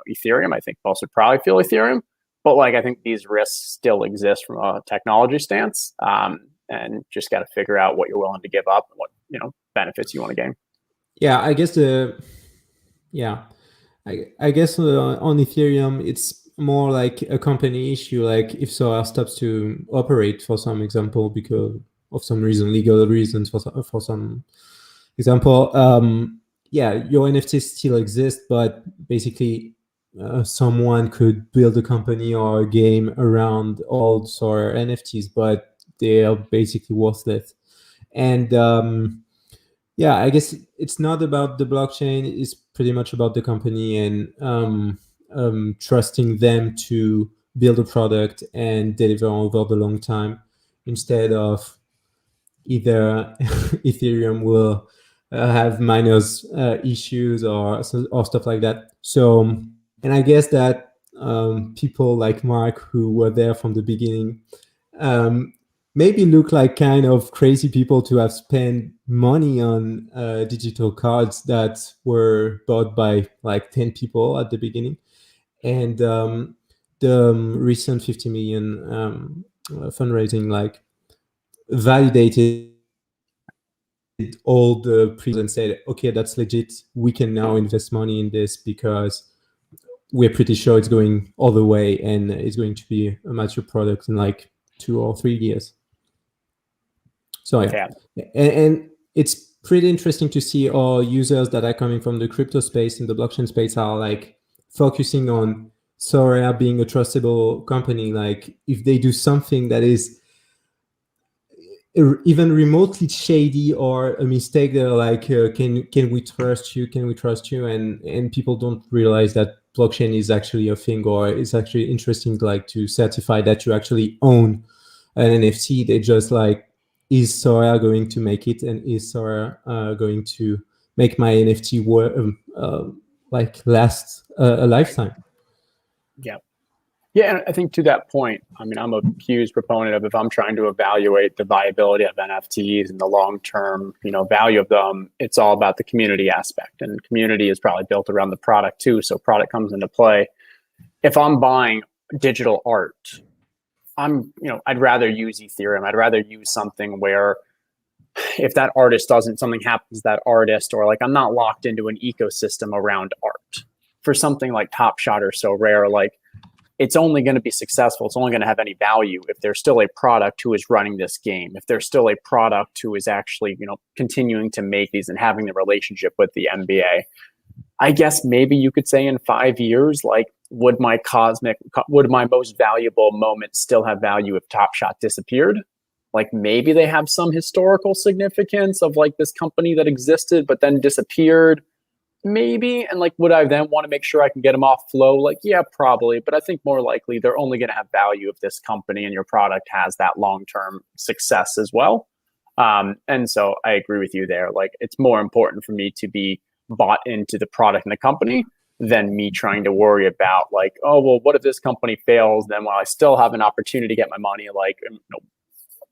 Ethereum. I think most would probably feel Ethereum, but like, I think these risks still exist from a technology stance, and just got to figure out what you're willing to give up and what benefits you want to gain. Yeah, I guess I guess on Ethereum, it's more like a company issue. Like if Sorare stops to operate, for some example, because of some reason, legal reasons, for some example, your NFTs still exist, but basically someone could build a company or a game around old Sorare NFTs, but they are basically worthless. And I guess it's not about the blockchain. It's pretty much about the company and trusting them to build a product and deliver over the long time, instead of either Ethereum will have miners issues or stuff like that. So, and I guess that people like Mark, who were there from the beginning, maybe look like kind of crazy people to have spent money on digital cards that were bought by like 10 people at the beginning. And the recent 50 million fundraising like validated all the pre and said, okay, that's legit. We can now invest money in this because we're pretty sure it's going all the way and it's going to be a mature product in like 2 or 3 years. So and it's pretty interesting to see all users that are coming from the crypto space and the blockchain space are like focusing on Sorare being a trustable company. Like if they do something that is even remotely shady or a mistake, they're like, can we trust you? Can we trust you? And people don't realize that blockchain is actually a thing, or it's actually interesting, like to certify that you actually own an NFT. They just like, is Sorare going to make it, and is Sorare going to make my NFT like last a lifetime? Yeah, and I think to that point, I mean, I'm a huge proponent of, if I'm trying to evaluate the viability of NFTs and the long-term, value of them, it's all about the community aspect, and community is probably built around the product too. So product comes into play. If I'm buying digital art, I'd rather use Ethereum. I'd rather use something where if that artist something happens to that artist, or like I'm not locked into an ecosystem around art. For something like Top Shot or Sorare, like, it's only going to be successful, it's only going to have any value if there's still a product who is running this game, if there's still a product who is actually, continuing to make these and having the relationship with the NBA. I guess maybe you could say in 5 years, like, would my most valuable moment still have value if Top Shot disappeared? Like, maybe they have some historical significance of like this company that existed but then disappeared. Maybe. And like, would I then want to make sure I can get them off Flow? Like, yeah, probably. But I think more likely they're only going to have value if this company and your product has that long-term success as well. And so I agree with you there. Like, it's more important for me to be bought into the product and the company than me trying to worry about like, oh, well, what if this company fails? Then while I still have an opportunity to get my money, like,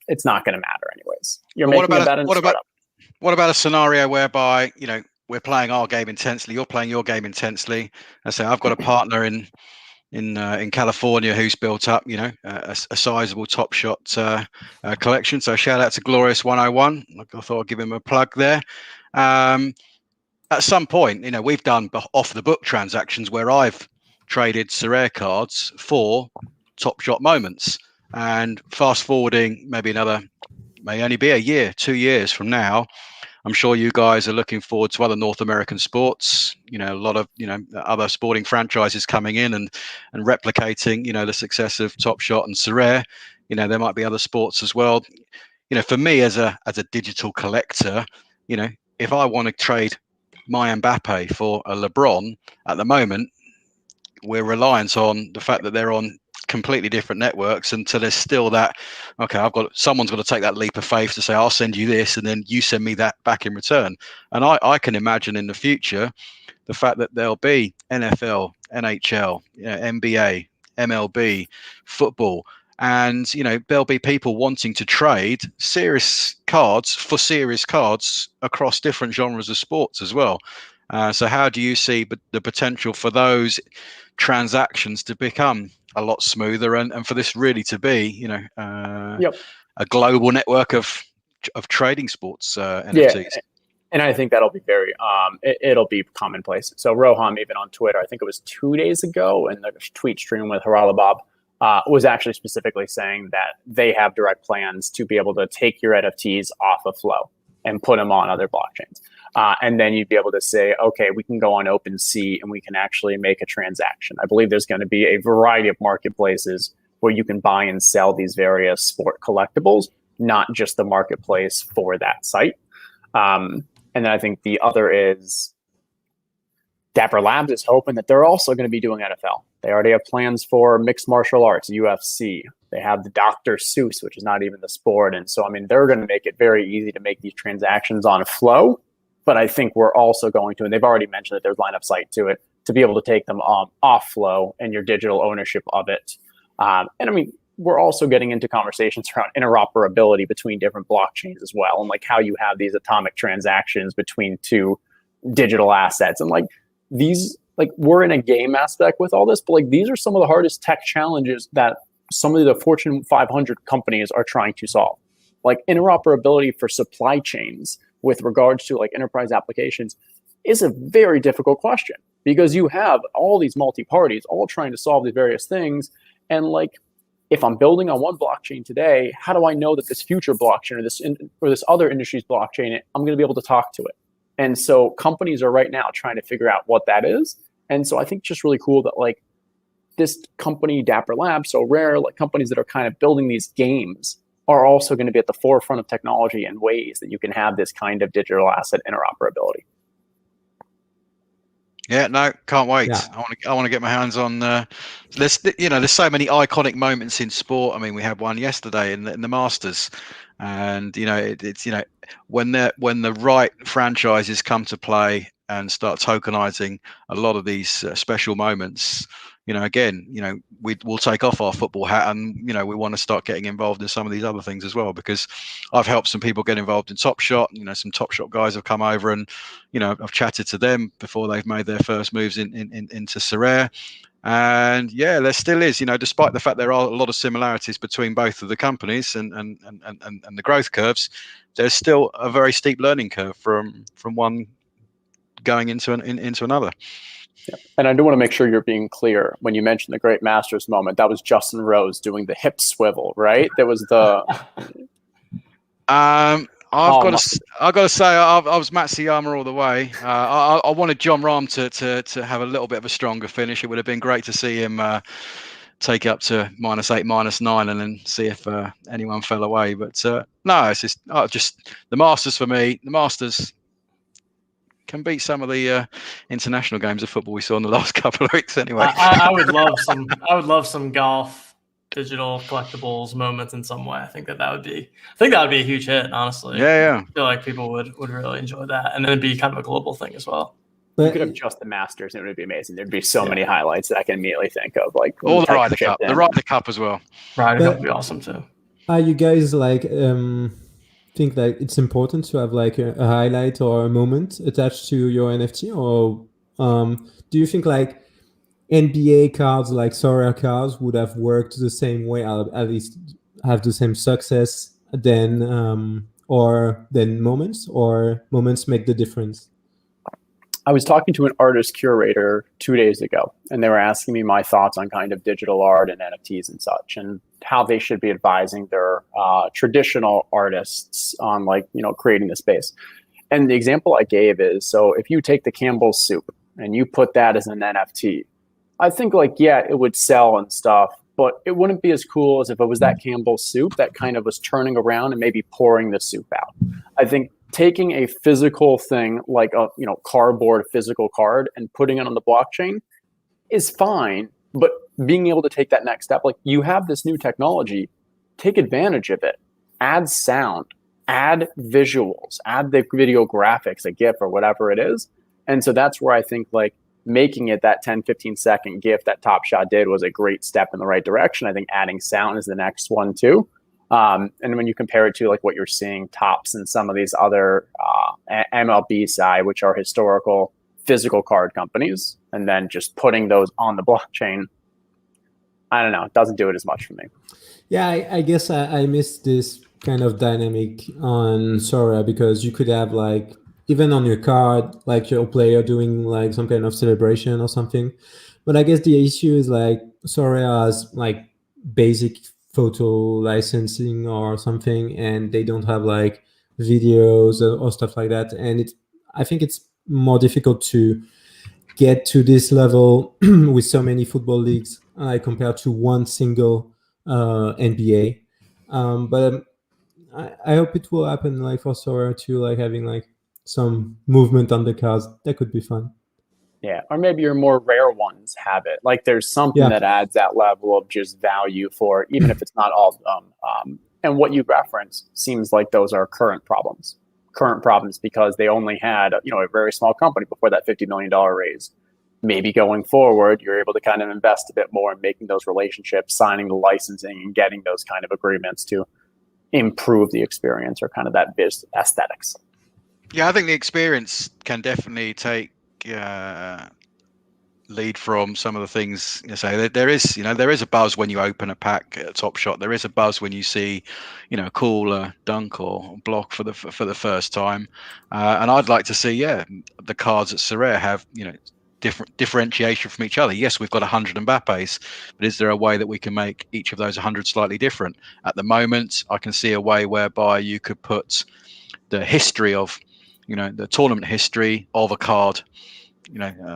it's not going to matter anyways. You're making a bet on startup. What about a scenario whereby, we're playing our game intensely, you're playing your game intensely? I say I've got a partner in California who's built up, a sizable Top Shot collection. So shout out to Glorious 101. I thought I'd give him a plug there. At some point, we've done off the book transactions where I've traded Sorare cards for Top Shot moments. And fast forwarding, may only be a year, 2 years from now, I'm sure you guys are looking forward to other North American sports. A lot of other sporting franchises coming in and replicating the success of Top Shot and Sorare. There might be other sports as well. For me as a digital collector, if I want to trade my Mbappe for a LeBron at the moment, we're reliant on the fact that they're on completely different networks, until there's still that, okay, someone's got to take that leap of faith to say, I'll send you this and then you send me that back in return. And I can imagine in the future the fact that there'll be NFL, NHL, NBA, MLB, football, and there'll be people wanting to trade serious cards for serious cards across different genres of sports as well. So how do you see the potential for those transactions to become a lot smoother, and for this really to be a global network of trading sports NFTs? Yeah, and I think that'll be very it'll be commonplace. So Roham, even on Twitter, I think it was 2 days ago, in the tweet stream with Haralabab, was actually specifically saying that they have direct plans to be able to take your NFTs off of Flow and put them on other blockchains. And then you'd be able to say, okay, we can go on OpenSea and we can actually make a transaction. I believe there's going to be a variety of marketplaces where you can buy and sell these various sport collectibles, not just the marketplace for that site. And then I think the other is Dapper Labs is hoping that they're also going to be doing NFL. They already have plans for mixed martial arts, UFC. They have the Dr. Seuss, which is not even the sport. And so, they're going to make it very easy to make these transactions on Flow. But I think we're also going to, and they've already mentioned that there's line of sight to it, to be able to take them off Flow and your digital ownership of it. We're also getting into conversations around interoperability between different blockchains as well, and like how you have these atomic transactions between two digital assets. And these, we're in a game aspect with all this, but these are some of the hardest tech challenges that some of the Fortune 500 companies are trying to solve. Interoperability for supply chains with regards to enterprise applications is a very difficult question, because you have all these multi-parties all trying to solve these various things. And if I'm building on one blockchain today, how do I know that this future blockchain or this other industry's blockchain, I'm going to be able to talk to it? And so companies are right now trying to figure out what that is. And so I think it's just really cool that this company, Dapper Labs, so rare, companies that are kind of building these games are also going to be at the forefront of technology in ways that you can have this kind of digital asset interoperability. Yeah, no, can't wait. Yeah. I want to get my hands on. There's so many iconic moments in sport. We had one yesterday in the Masters, and it's when the right franchises come to play and start tokenizing a lot of these special moments. We'll take off our football hat, and we want to start getting involved in some of these other things as well, because I've helped some people get involved in Top Shot. Some Top Shot guys have come over, and I've chatted to them before they've made their first moves into Sorare. And yeah, there still is, despite the fact there are a lot of similarities between both of the companies and the growth curves, there's still a very steep learning curve from one going into another. Yeah. And I do want to make sure you're being clear when you mentioned the great Masters moment. That was Justin Rose doing the hip swivel, right? That was the. I've got to say, I was Matsuyama all the way. I wanted John Rahm to have a little bit of a stronger finish. It would have been great to see him take it up to -8, -9, and then see if anyone fell away. But no, it's just the Masters for me. The Masters can beat some of the international games of football we saw in the last couple of weeks. Anyway, I would love some golf digital collectibles moments in some way. I think that would be a huge hit, honestly. Yeah. I feel like people would really enjoy that, and then it'd be kind of a global thing as well. You could have just the Masters, and it would be amazing. There'd be so many highlights that I can immediately think of, all the Ryder Cup, the Ryder Cup as well. Ryder Cup would be awesome too. Are you guys think it's important to have a highlight or a moment attached to your NFT, or do you think NBA cards like Sorare cards would have worked the same way, at least have the same success than moments, or moments make the difference? I was talking to an artist curator 2 days ago, and they were asking me my thoughts on kind of digital art and NFTs and such, and how they should be advising their traditional artists on creating the space. And the example I gave is, so if you take the Campbell's soup and you put that as an NFT, I think like, yeah, it would sell and stuff, but it wouldn't be as cool as if it was that Campbell's soup that kind of was turning around and maybe pouring the soup out. I think taking a physical thing like a cardboard physical card and putting it on the blockchain is fine, but being able to take that next step, like you have this new technology, take advantage of it, add sound, add visuals, add the video graphics, a GIF or whatever it is. And so that's where I think like making it that 10, 15 second GIF that Top Shot did was a great step in the right direction. I think adding sound is the next one too. And when you compare it to like what you're seeing Tops and some of these other MLB side, which are historical physical card companies, and then just putting those on the blockchain, I don't know, it doesn't do it as much for me. Yeah, I guess I missed this kind of dynamic on Sorare, because you could have like, even on your card, like your player doing like some kind of celebration or something. But I guess the issue is like Sorare has like basic photo licensing or something, and they don't have like videos or stuff like that. And I think it's more difficult to get to this level with so many football leagues compared to one single NBA. But I hope it will happen like for Sorare too, like having like some movement on the cards. That could be fun. Yeah, or maybe your more rare ones have it. Like there's something that adds that level of just value for, even if it's not all of them. And what you reference seems like those are current problems because they only had a very small company before that $50 million raise. Maybe going forward, you're able to kind of invest a bit more in making those relationships, signing the licensing, and getting those kind of agreements to improve the experience or kind of that biz aesthetics. Yeah, I think the experience can definitely take lead from some of the things. So there is a buzz when you open a pack at Top Shot. There is a buzz when you see a cool dunk or block for the first time. And I'd like to see the cards at Sorare have different differentiation from each other. Yes, we've got 100 Mbappes, but is there a way that we can make each of those 100 slightly different? At the moment, I can see a way whereby you could put the history of the tournament history of a card,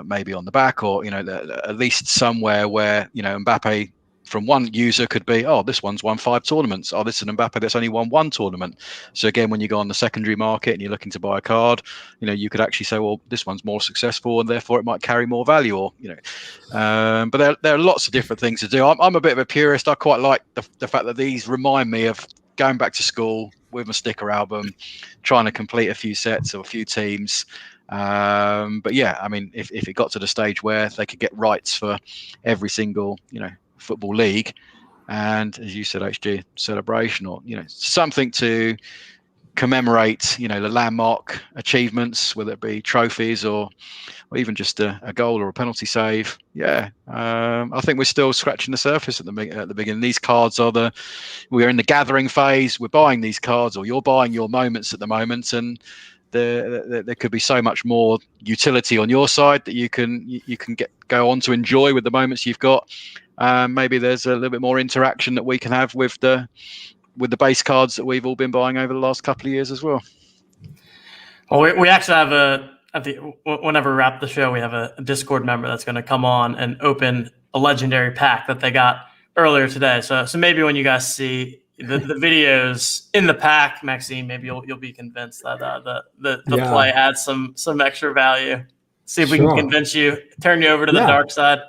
maybe on the back, or at least somewhere where Mbappe from one user could be, oh, this one's won 5 tournaments. Oh, this is an Mbappe that's only won 1 tournament. So again, when you go on the secondary market and you're looking to buy a card, you could actually say, well, this one's more successful and therefore it might carry more value, or but there are lots of different things to do. I'm a bit of a purist. I quite like the fact that these remind me of going back to school with my sticker album, trying to complete a few sets or a few teams. But yeah, I mean, if it got to the stage where they could get rights for every single football league, and as you said, HG celebration, or something to commemorate the landmark achievements, whether it be trophies or even just a goal or a penalty save. I think we're still scratching the surface at the beginning. These cards we're in the gathering phase. We're buying these cards, or you're buying your moments at the moment, and there could be so much more utility on your side that you can go on to enjoy with the moments you've got. Maybe there's a little bit more interaction that we can have with the base cards that we've all been buying over the last couple of years as well. Well, we actually have whenever we wrap the show, we have a Discord member that's going to come on and open a legendary pack that they got earlier today. So maybe when you guys see the videos in the pack, Maxime, maybe you'll be convinced that the play adds some extra value. See if we can convince you, turn you over to the dark side.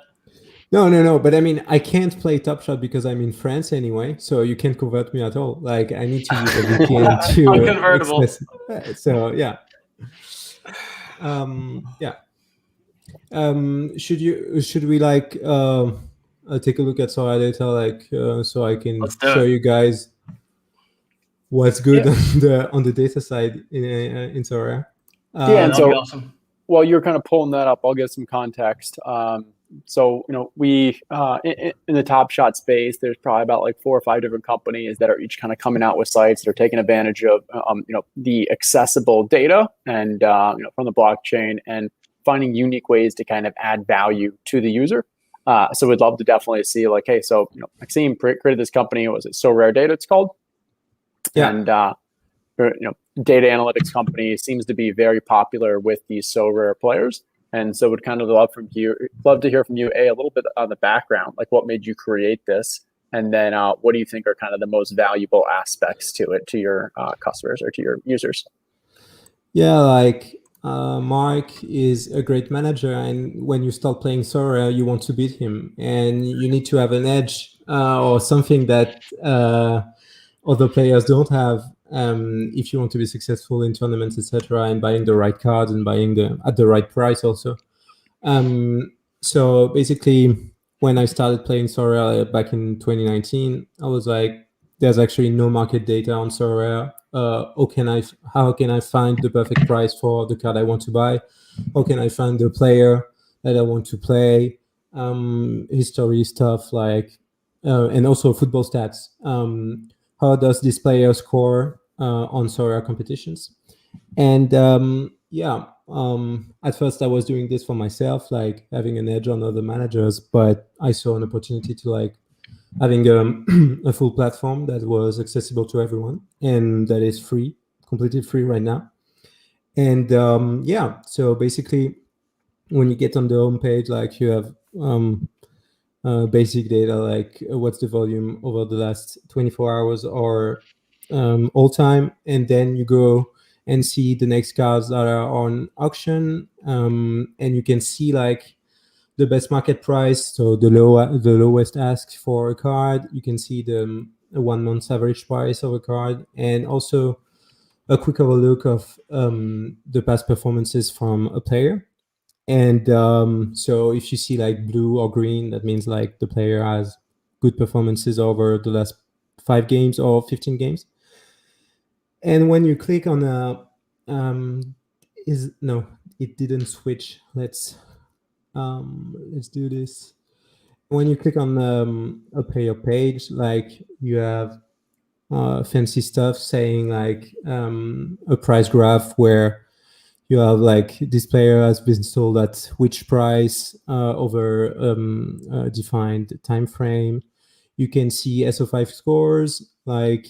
No. But I mean, I can't play Top Shot because I'm in France anyway, so you can't convert me at all. Like, I need to use a VPN to unconvertible. So yeah. Should we like take a look at Sorare Data, like so I can show you guys what's good on the data side in Sorare? And so awesome. While you're kind of pulling that up, I'll give some context. So we in the Top Shot space, there's probably about like 4 or 5 different companies that are each kind of coming out with sites that are taking advantage of the accessible data and from the blockchain, and finding unique ways to kind of add value to the user. So we'd love to definitely see like, hey, so Maxime created this company. Was it Sorare Data? It's called. And data analytics company seems to be very popular with these Sorare players. And so would kind of love to hear from you, a little bit on the background, like what made you create this? And then what do you think are kind of the most valuable aspects to it, to your customers or to your users? Yeah, like Mark is a great manager, and when you start playing Sorare, you want to beat him, and you need to have an edge or something that other players don't have if you want to be successful in tournaments, etc., and buying the right cards and buying them at the right price also. So basically, when I started playing Sorare back in 2019, I was like, there's actually no market data on Sorare. How can I find the perfect price for the card I want to buy? How can I find the player that I want to play? History stuff like, and also football stats. How does this player score on Sorare competitions? And at first I was doing this for myself, like having an edge on other managers, but I saw an opportunity to like having a full platform that was accessible to everyone and that is free, completely free right now. And so basically when you get on the homepage, like you have basic data, like what's the volume over the last 24 hours or all time, and then you go and see the next cards that are on auction, and you can see like the best market price, so the lowest ask for a card. You can see the 1 month's average price of a card, and also a quick overlook of the past performances from a player. And so if you see like blue or green, that means like the player has good performances over the last 5 games or 15 games. And when you click on it didn't switch. Let's do this. When you click on a player page, like you have fancy stuff saying like a price graph where you have like this player has been sold at which price over a defined time frame. You can see SO5 scores, like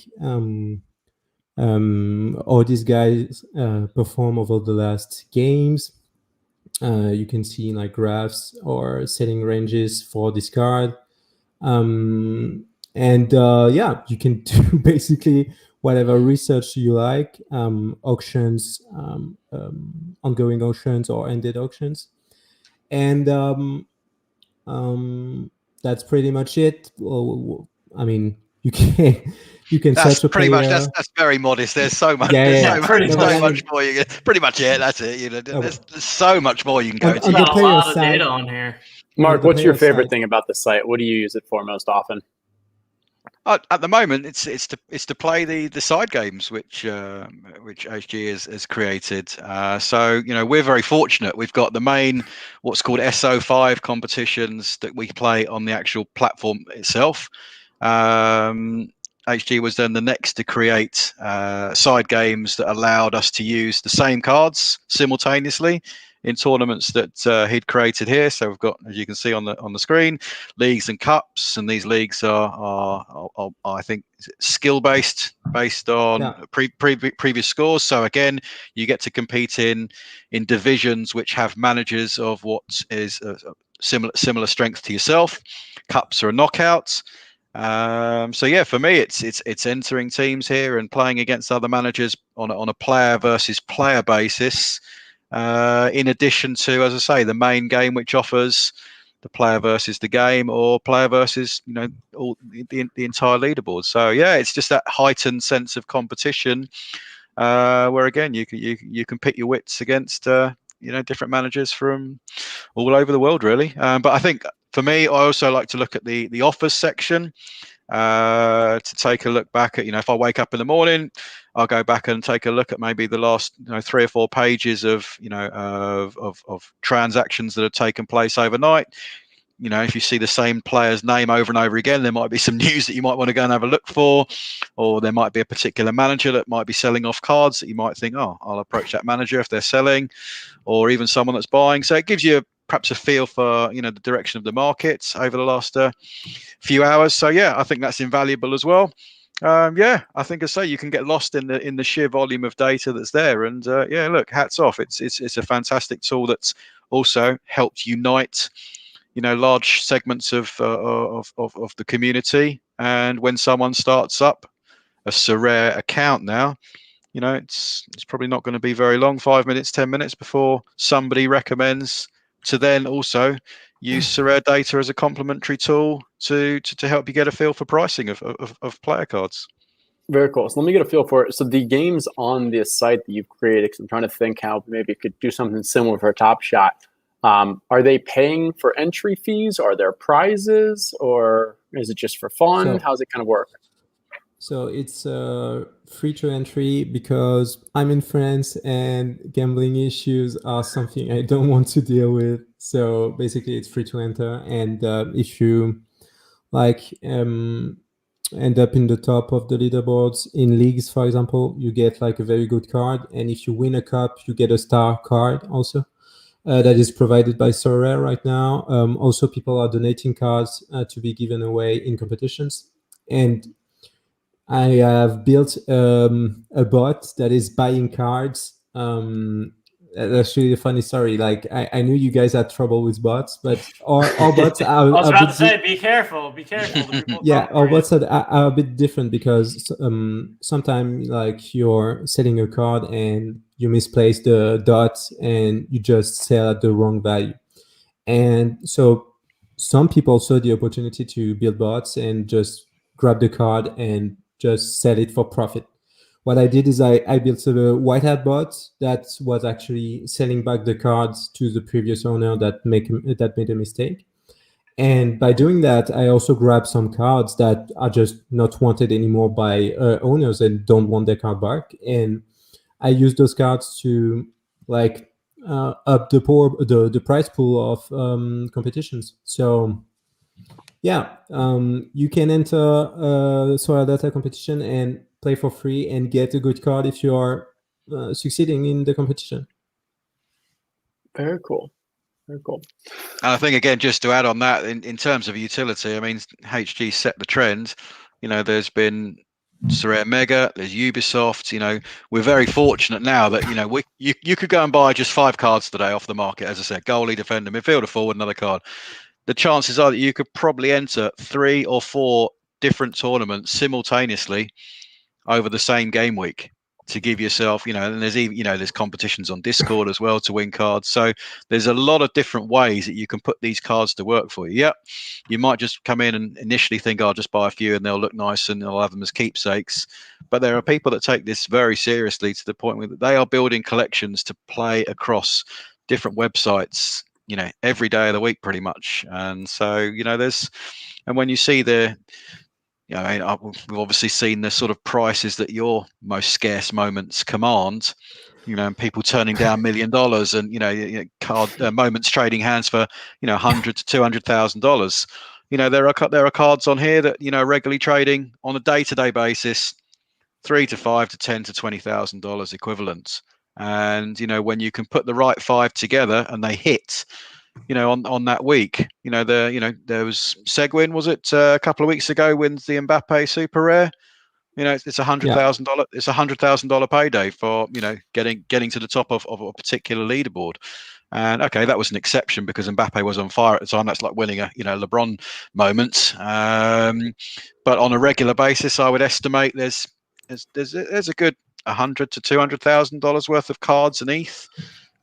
all these guys perform over the last games. You can see like graphs or setting ranges for this card. And you can do basically whatever research you like, auctions, ongoing auctions or ended auctions. And that's pretty much it. Well, I mean, you can That's search a pretty player. much that's very modest. There's so much. Yeah, There's yeah, so much, pretty so much. much more. Pretty much it. That's it. You know, there's so much more you can go On into. the Got a player lot of side, data on here. Mark, the what's your player favorite side. thing about the site? What do you use it for most often? At the moment, it's to play the side games which OG has created. So we're very fortunate. We've got the main what's called SO5 competitions that we play on the actual platform itself. HG was then the next to create side games that allowed us to use the same cards simultaneously in tournaments that he'd created here. So we've got, as you can see on the screen, leagues and cups, and these leagues are I think skill based on previous scores. So again, you get to compete in divisions which have managers of what is similar strength to yourself. Cups are knockouts. So yeah, for me, it's entering teams here and playing against other managers on a player versus player basis. In addition to, as I say, the main game, which offers the player versus the game or player versus all the entire leaderboard. So yeah, it's just that heightened sense of competition where again you can pit your wits against different managers from all over the world, really. But I think for me, I also like to look at the offers section. To take a look back at, if I wake up in the morning, I'll go back and take a look at maybe the last 3 or 4 pages of of transactions that have taken place overnight. If you see the same player's name over and over again, there might be some news that you might want to go and have a look for, or there might be a particular manager that might be selling off cards that you might think, oh, I'll approach that manager if they're selling, or even someone that's buying. So it gives you perhaps a feel for the direction of the market over the last few hours. So yeah, I think that's invaluable as well. Yeah, I think I say you can get lost in the sheer volume of data that's there. And yeah, look, hats off. It's a fantastic tool that's also helped unite, large segments of the community. And when someone starts up a Sorare account now, it's probably not going to be very long, 5 minutes, 10 minutes before somebody recommends to then also use Sorare Data as a complementary tool to help you get a feel for pricing of player cards. Very cool. So let me get a feel for it. So the games on this site that you've created, because I'm trying to think how maybe it could do something similar for Top Shot. Are they paying for entry fees? Are there prizes, or is it just for fun? How's it kind of work? So it's free to entry because I'm in France and gambling issues are something I don't want to deal with. So basically, it's free to enter, and if you end up in the top of the leaderboards in leagues, for example, you get like a very good card, and if you win a cup, you get a star card also. That is provided by Sorare right now. Also, people are donating cards to be given away in competitions, and I have built a bot that is buying cards. That's really a funny story. Like I knew you guys had trouble with bots, but our bots are. I was a about bit to say, be careful. yeah, our bots are a bit different because sometimes like you're selling a card and you misplace the dot and you just sell at the wrong value. And so some people saw the opportunity to build bots and just grab the card and just sell it for profit. What I did is I built a white hat bot that was actually selling back the cards to the previous owner that made a mistake. And by doing that, I also grabbed some cards that are just not wanted anymore by owners and don't want their card back. And I use those cards to like up the prize pool of competitions. So yeah, you can enter a Sorare Data competition and play for free and get a good card if you are succeeding in the competition. Very cool. Very cool. And I think, again, just to add on that, in terms of utility, I mean, HG set the trend. There's been Sorare Mega, there's Ubisoft. We're very fortunate now that you could go and buy just 5 cards today off the market. As I said, goalie, defender, midfielder, forward, another card. The chances are that you could probably enter 3 or 4 different tournaments simultaneously over the same game week to give yourself, and there's even, there's competitions on Discord as well to win cards. So there's a lot of different ways that you can put these cards to work for you. Yep, you might just come in and initially think, I'll just buy a few and they'll look nice and I'll have them as keepsakes. But there are people that take this very seriously to the point where they are building collections to play across different websites, every day of the week pretty much. And so, and when you see we've obviously seen the sort of prices that your most scarce moments command, and people turning down $1 million and card moments trading hands for $100,000 to $200,000. There are cards on here that regularly trading on a day-to-day basis, $3,000 to $5,000 to $10,000 to $20,000 equivalent. And when you can put the right 5 together and they hit, on that week, there was Seguin, was it a couple of weeks ago, wins the Mbappe super rare. It's $100,000. It's $100,000 payday for getting to the top of a particular leaderboard. And okay, that was an exception because Mbappe was on fire at the time. That's like winning a LeBron moment. But on a regular basis, I would estimate there's a good $100,000 to $200,000 worth of cards and ETH,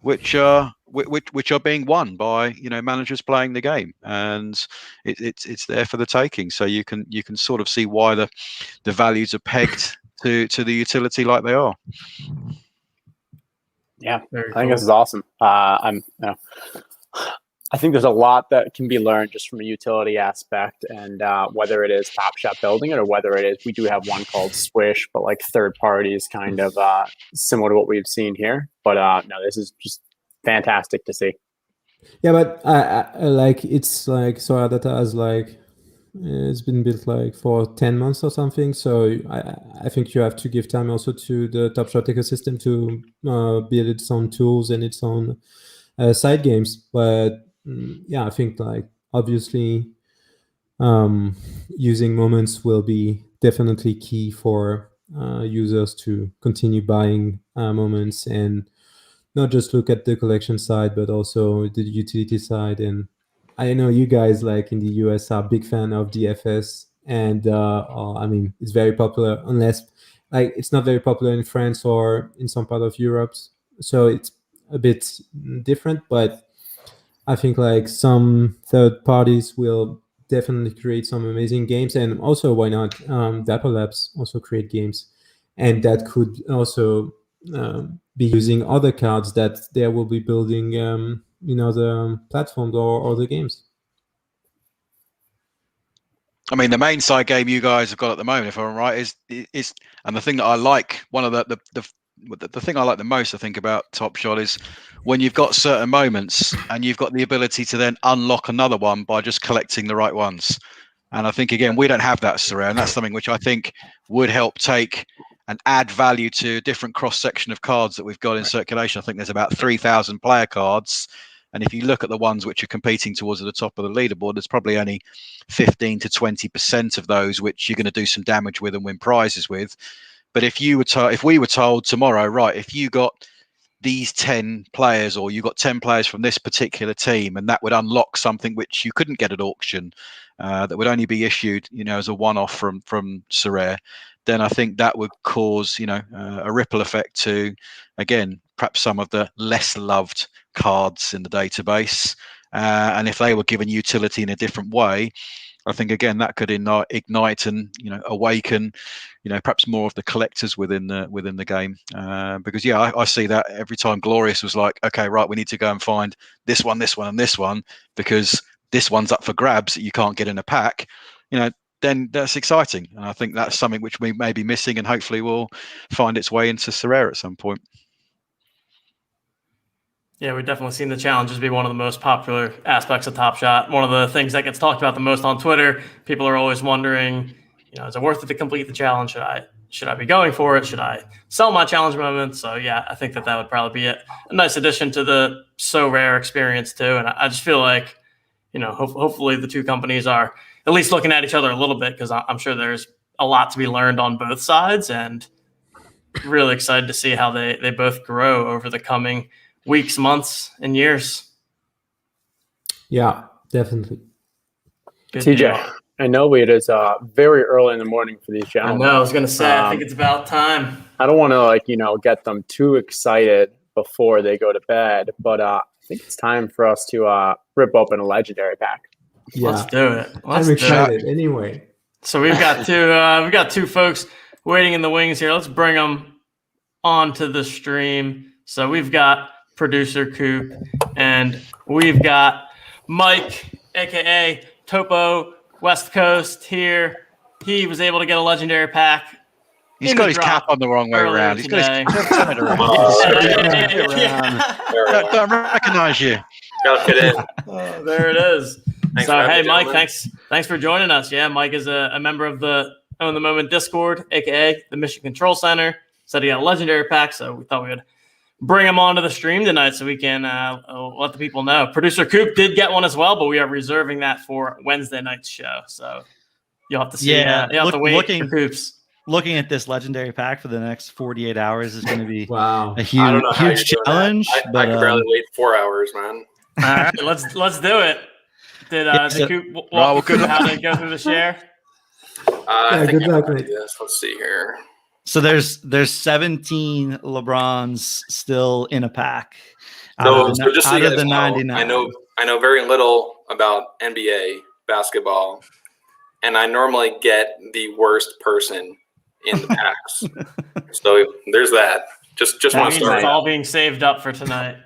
which are being won by managers playing the game, and it's there for the taking. So you can sort of see why the values are pegged to the utility like they are. Yeah, I think this is awesome. I think there's a lot that can be learned just from a utility aspect, and whether it is Top Shot building it or whether it is, we do have one called Swish, but like third parties, kind of similar to what we've seen here. But no, this is just fantastic to see. Yeah, but I like it's like Sorare Data has like it's been built like for 10 months or something. So I think you have to give time also to the Top Shot ecosystem to build its own tools and its own side games. But yeah, I think like obviously using moments will be definitely key for users to continue buying moments and not just look at the collection side, but also the utility side. And I know you guys, like in the US, are a big fan of DFS, and I mean, it's very popular. Unless, like, it's not very popular in France or in some part of Europe, so it's a bit different. But I think like some third parties will definitely create some amazing games, and also why not Dapper Labs also create games, and that could also be using other cards that they will be building in other platforms or other games. I mean, the main side game you guys have got at the moment, if I'm right, is and the thing that I like, one of the thing I like the most, I think, about Top Shot is when you've got certain moments and you've got the ability to then unlock another one by just collecting the right ones. And I think, again, we don't have that, Sorare, and that's something which I think would help take and add value to different cross-section of cards that we've got in circulation. I think there's about 3,000 player cards. And if you look at the ones which are competing towards the top of the leaderboard, there's probably only 15 to 20% of those which you're going to do some damage with and win prizes with. But if we were told tomorrow, right, if you got these 10 players, or you got 10 players from this particular team, and that would unlock something which you couldn't get at auction, that would only be issued, as a one-off from Sorare, then I think that would cause, a ripple effect to, again, perhaps some of the less loved cards in the database. And if they were given utility in a different way, I think, again, that could ignite and awaken perhaps more of the collectors within the game, because I see that every time Glorious was like, okay, right, we need to go and find this one, and this one, because this one's up for grabs that you can't get in a pack, then that's exciting. And I think that's something which we may be missing, and hopefully will find its way into Sorare at some point. Yeah, we've definitely seen the challenges be one of the most popular aspects of Top Shot. One of the things that gets talked about the most on Twitter. People are always wondering, is it worth it to complete the challenge? Should I be going for it? Should I sell my challenge moments? So yeah, I think that would probably be a nice addition to the Sorare experience too. And I just feel like, hopefully the two companies are at least looking at each other a little bit, because I'm sure there's a lot to be learned on both sides, and really excited to see how they both grow over the coming weeks, months, and years. Yeah, definitely. Good TJ, deal. I know it is very early in the morning for these gentlemen. I know. I was going to say, I think it's about time. I don't want to, get them too excited before they go to bed, but I think it's time for us to rip open a legendary pack. Yeah. Let's do it. I'm excited. Anyway, so we've got two folks waiting in the wings here. Let's bring them onto the stream. So we've got producer Coop, and we've got Mike, aka Topo West Coast here. He was able to get a legendary pack. He's got his cap on the wrong way around. He's got his turn it around. Don't recognize you. Gotta fit in. Oh, there it is. So hey, Mike, thanks for joining us. Yeah, Mike is a member of the Own the Moment Discord, aka the Mission Control Center. Said he got a legendary pack, so we thought we would bring him onto the stream tonight so we can let the people know. Producer Coop did get one as well, but we are reserving that for Wednesday night's show. So you'll have to see. Yeah, you'll have to wait for Coops. Looking at this legendary pack for the next 48 hours is going to be wow, a huge challenge. I could barely wait 4 hours, man. All right, let's do it. Did Coop walk you through how to go through the share? I think good luck, I can mate. do this. Let's see here. So there's 17 LeBrons still in a pack. So just so out you of guys the know, 99. I know very little about NBA basketball, and I normally get the worst person in the packs. So there's that. Just want to start. It's all being saved up for tonight.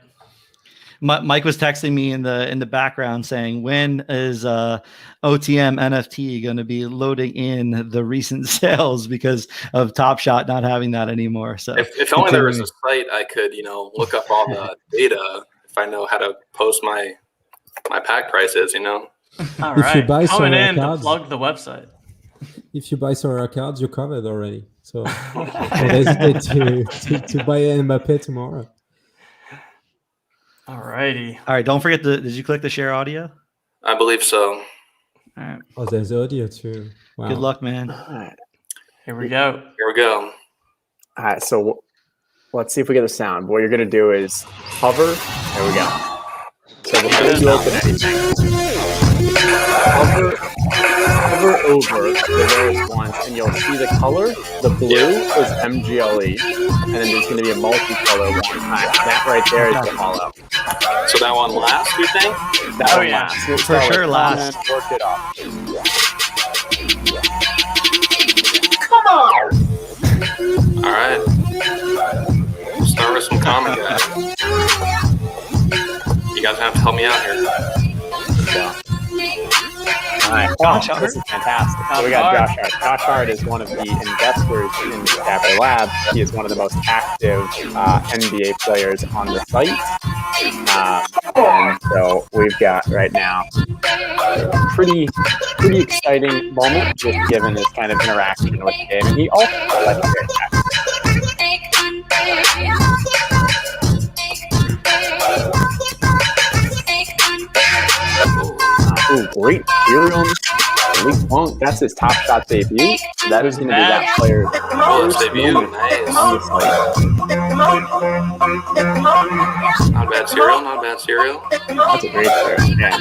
Mike was texting me in the background saying, when is OTM NFT going to be loading in the recent sales because of Top Shot not having that anymore? So if only there was a site I could look up all the data, if I know how to post my pack prices. All If right, you buy coming Sorare in to cards, plug the website. if you buy Sorare cards, you're covered already. So don't hesitate to buy Mbappé tomorrow. All righty. All right, don't forget did you click the share audio? I believe so. All right. Oh, there's audio too. Wow. Good luck, man. All right. Here we go. Here we go. All right, so let's see if we get the sound. What you're going to do is hover. There we go. So before you open anything, hover over the various ones, and you'll see the color. The blue is MGLE, and then there's going to be a multicolor one. That right there is the hollow. So that one last, you think? That one yeah. last. We'll For start sure with last. comment, work it up. All right. We'll start with some common guys. You guys have to help me out here. Yeah. All right. Josh Oh, Hart? this is fantastic. So we got Josh Hart. Josh Hart is one of the investors in Capital Lab. He is one of the most active NBA players on the site. And so we've got right now a pretty exciting moment just given his kind of interaction with the game. And he also has legendary tactics. Ooh, great Ethereum. Elite Punk, that's his Top Shot debut. That is going to be that player's His debut. Nice. on the site. Not bad cereal. Not bad cereal. That's a great player. Yeah.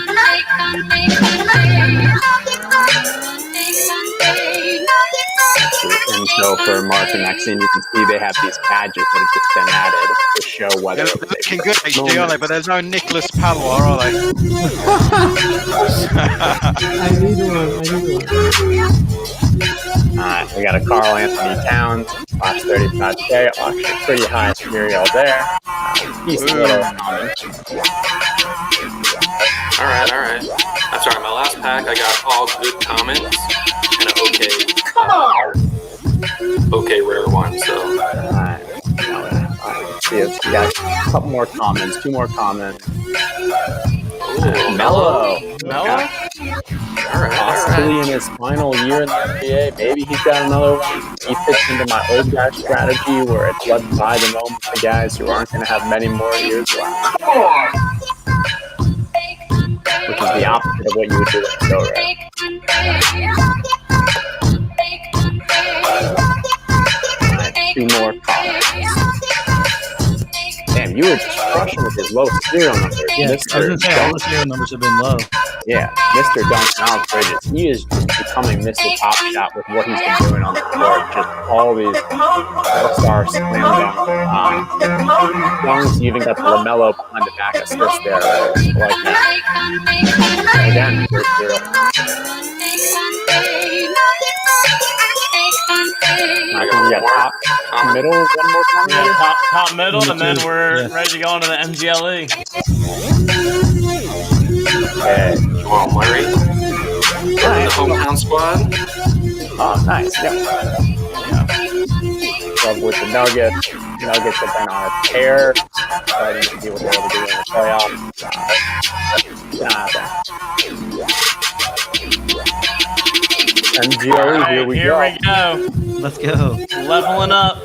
And so for Mark and Maxine, you can see they have these badges that have just been added to show whether They're looking good HD, aren't they? But there's no Nicholas Palois, are they? I need one. we got a Carl Anthony Towns, last 35K, actually pretty high cereal there. Decent little common. All right. That's all right. My last pack, I got all good comments and an okay rare one. So. Alright, see, we got a couple more comments, 2 more comments. Ooh, Mellow. Mellow? Possibly in his final year in the NBA. Maybe he's got another one. He fits into my old guy strategy where it's let by the moment for guys who aren't going to have many more years left. Which is the opposite of what you would do with Sorare. Alright, 2 more comments. Damn, you were just crushing with his low serial numbers. Yeah, I was going to say, all the serial numbers have been low. Yeah, Mr. Dunk Bridges. He is just becoming Mr. Top Shot with what he's been doing on the court. Just all these all-star slam dunk dunks. You even got the LaMelo behind the back assist there. I like that. And again, great serial. I think we got top, middle, one more time. Yeah, top middle, and then we're Yeah. ready to go on to the MGLE. Okay. Jamal Murray. The hometown squad. Oh, nice. Yeah. Love with the Nuggets. Nuggets have been on a tear. Exciting to see what they're able to do in the playoffs. MGO, All right, here we here go. we go. Let's go. Leveling up.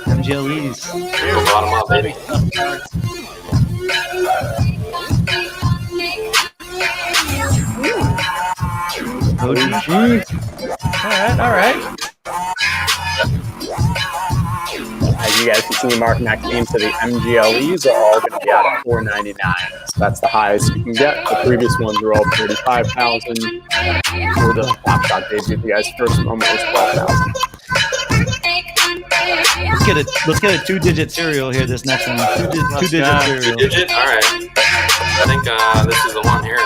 MGLEs. Go bottom up, baby. OG. All right. As you guys can see, Mark and Maxine, so the MGLEs are all going to be out at $499. So that's the highest you can get. The previous ones were all $35,000. For the Top Shot debut, the guy's first moment was $12,000. Let's get a 2-digit serial here. This next one, two-digit go. serial. Digit? All right. I think this is the one here.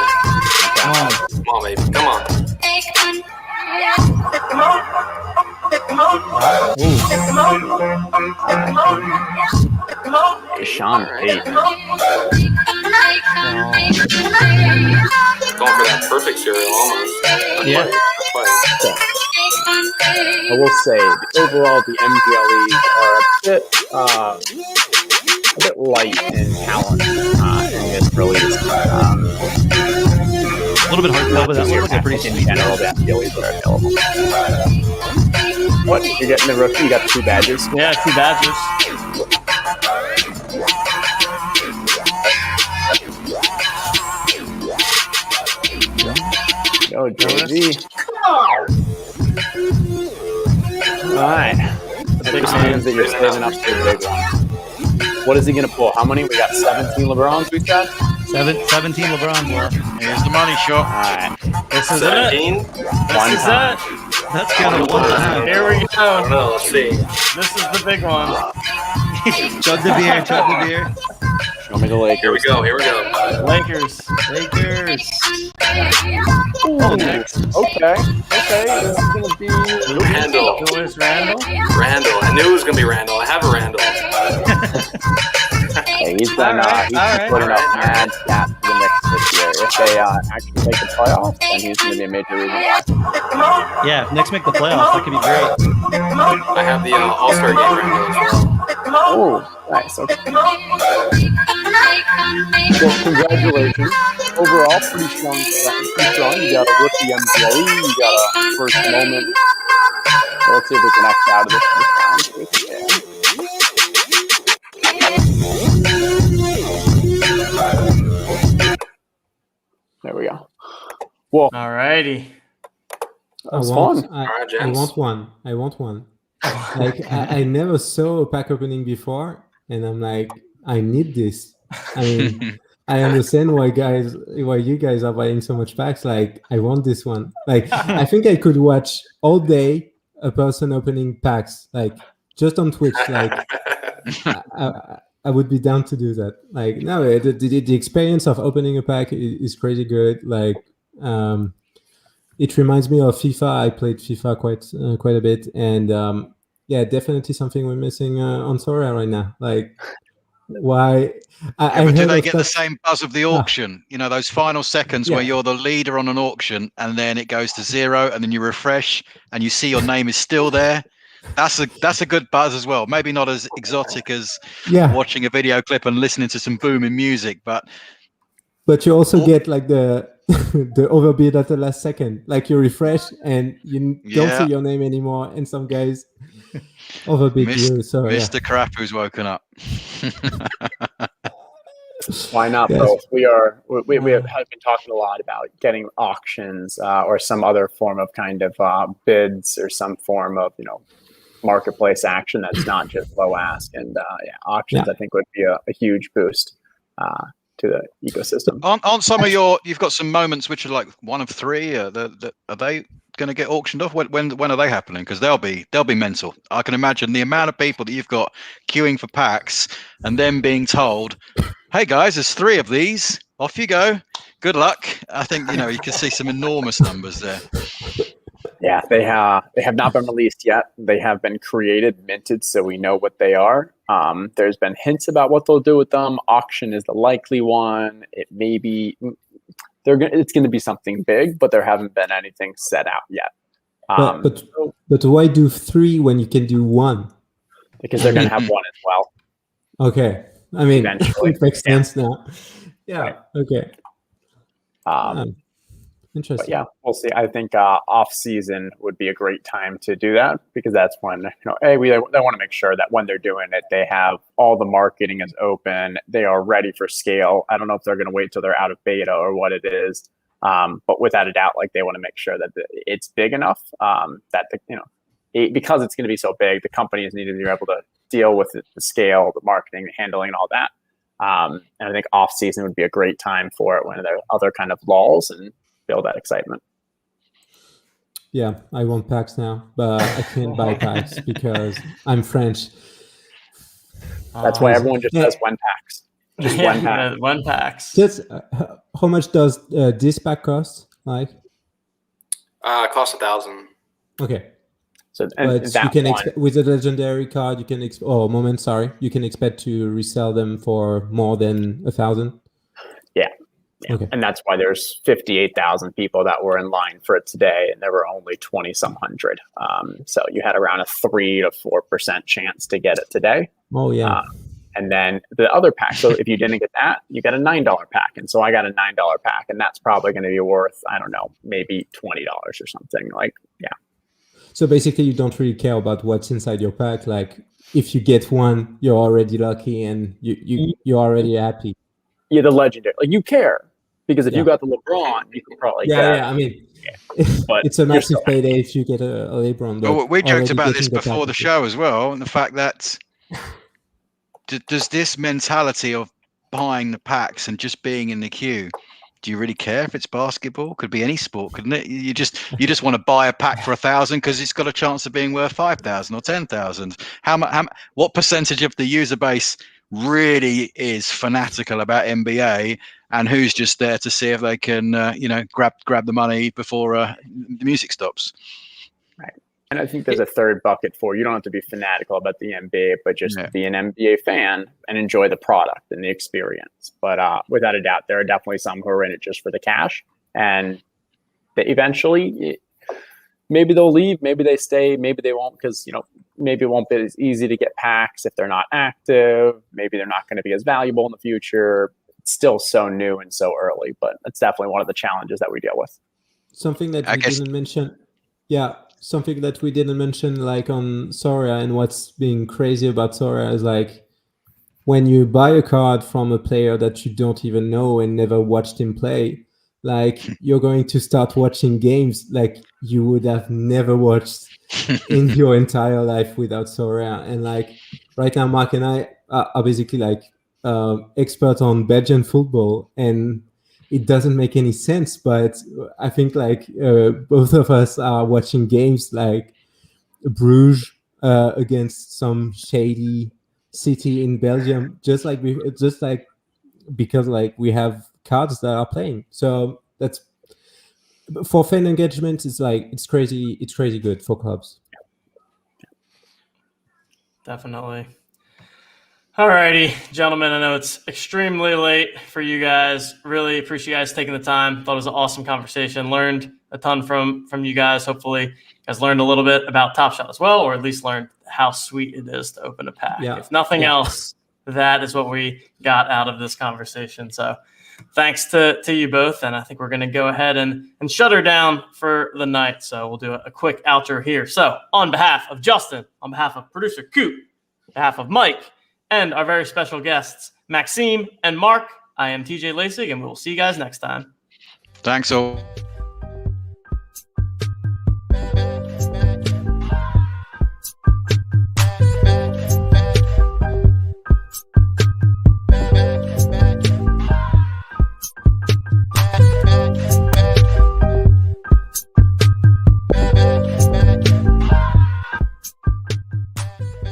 Come on, baby. Come on. Deshaun Tate. Going for that perfect cereal almost. Not Yeah. quite. I will say, overall, the MGLEs are a bit light in talent in this release. A little bit hard to tell, but that looks like a pretty in sweet general, the MGLEs that are available. What? You're getting the rookie? You got the 2 badges? Yeah, 2 badges. Yo, JV. right. The big It man. means that you're saving up for the big one. What is he going to pull? How many? We got 17 LeBrons, we said? 17 LeBrons left. Here's the money shot. All right. This is it. 17? One This is time. it. That's gonna one time. Here we I don't go. know. Let's see. This is the big one. Chug the beer, chug the beer. Show me the Lakers. Here we go. Here we go. Lakers. Lakers. Ooh, okay. This is going to be... Randall. Who is Randall? Randall. I knew it was going to be Randall. I have a Randall. Okay, he's going to putting up mad stats for the Knicks this year. If they actually make the playoffs, then he's going to be a major reason why. Yeah, if Knicks make the playoffs, that could be great. I have the All-Star game Randall as well. Oh, nice. Okay. Well, congratulations. Overall, pretty strong. You got a rookie MVP. You got a first moment. So let's see if we can X out of this round. There we go. Well, All righty. that was fun. All right, I gents. want one. I want one. Like I never saw a pack opening before, and I'm like, I need this. I mean, I understand why you guys are buying so much packs. Like, I want this one. Like, I think I could watch all day a person opening packs, like just on Twitch. Like, I would be down to do that. Like, no, the experience of opening a pack is crazy good. Like, it reminds me of FIFA. I played FIFA quite a bit, and yeah, definitely something we're missing on Sorare right now. Like, why? But do they get the same buzz of the auction? You know, those final seconds Yeah. where you're the leader on an auction, and then it goes to 0, and then you refresh, and you see your name is still there. That's a good buzz as well. Maybe not as exotic as watching a video clip and listening to some booming music, but you also get like the the overbid at the last second. Like, you refresh and you don't see your name anymore, and some guys overbid you. So Mr. Crap who's woken up. Why not Yes. both? We have been talking a lot about getting auctions or some other form of kind of bids or some form of marketplace action that's not just low ask. And auctions I think would be a huge boost to the ecosystem. On some of you've got some moments which are like one of 3. Are they going to get auctioned off? When are they happening? Because they'll be mental. I can imagine the amount of people that you've got queuing for packs and then being told, "Hey guys, there's 3 of these. Off you go. Good luck." I think you can see some enormous numbers there. Yeah, they have not been released yet. They have been created, minted, so we know what they are. There's been hints about what they'll do with them. Auction is the likely one. It may be it's going to be something big, but there haven't been anything set out yet. But why do 3 when you can do 1? Because they're going to have 1 as well. Okay, I mean, Eventually. it makes sense now. Yeah. Right. Okay. Interesting. But yeah, we'll see. I think off season would be a great time to do that, because that's when they want to make sure that when they're doing it, they have all the marketing is open. They are ready for scale. I don't know if they're going to wait till they're out of beta or what it is, but without a doubt, like, they want to make sure that it's big enough that because it's going to be so big, the companies need to be able to deal with the scale, the marketing, the handling, and all that. And I think off season would be a great time for it when there are other kind of lulls and build that excitement. Yeah, I want packs now, but I can't buy packs because I'm French. That's why everyone just has 1 packs. Just 1 pack. 1 packs. Just how much does this pack cost? Like, It costs 1,000. okay. So But you can expect with a legendary card, you can you can expect to resell them for more than 1,000. Yeah. Okay. And that's why there's 58,000 people that were in line for it today, and there were only 20-some hundred. So you had around a 3 to 4% chance to get it today. Oh yeah. And then the other pack. So if you didn't get that, you got a $9 pack. And so I got a $9 pack, and that's probably going to be worth, I don't know, maybe $20 or something. Like, yeah. So basically, you don't really care about what's inside your pack. Like, if you get 1, you're already lucky, and you're already happy. Yeah, the legendary. Like, you care, Because if Yeah. you got the LeBron, you could probably get. Yeah. I mean, But it's a you're massive still- payday if you get a LeBron. But Well, we joked already about this getting the before the packages. show as well, and the fact that does this mentality of buying the packs and just being in the queue, do you really care if it's basketball? Could be any sport, couldn't it? You just want to buy a pack for 1,000 because it's got a chance of being worth 5,000 or 10,000. What percentage of the user base really is fanatical about NBA, and who's just there to see if they can grab the money before the music stops? And I think there's a third bucket for you don't have to be fanatical about the NBA, but just be an NBA fan and enjoy the product and the experience. But without a doubt, there are definitely some who are in it just for the cash, and they eventually, maybe they'll leave, maybe they stay, maybe they won't, because maybe it won't be as easy to get packs if they're not active. Maybe they're not going to be as valuable in the future. It's still so new and so early, but it's definitely one of the challenges that we deal with. Something that we didn't mention. Yeah. Something that we didn't mention, like on Sorare, and what's being crazy about Sorare is like when you buy a card from a player that you don't even know and never watched him play, like you're going to start watching games like you would have never watched in your entire life without Sorare. And like right now, Mark and I are basically like experts on Belgian football, and it doesn't make any sense, but I think like both of us are watching games like Bruges against some shady city in Belgium, just because like we have cards that are playing. So that's for fan engagement. It's crazy good for clubs. Definitely. Alrighty, gentlemen, I know it's extremely late for you guys. Really appreciate you guys taking the time. Thought it was an awesome conversation. Learned a ton from you guys. Hopefully you guys learned a little bit about Top Shot as well, or at least learned how sweet it is to open a pack. Yeah. If nothing else, that is what we got out of this conversation. So thanks to you both. And I think we're going to go ahead and shut her down for the night. So we'll do a quick outro here. So on behalf of Justin, on behalf of producer Coop, on behalf of Mike, and our very special guests, Maxime and Mark, I am TJ Lasig, and we will see you guys next time. Thanks all.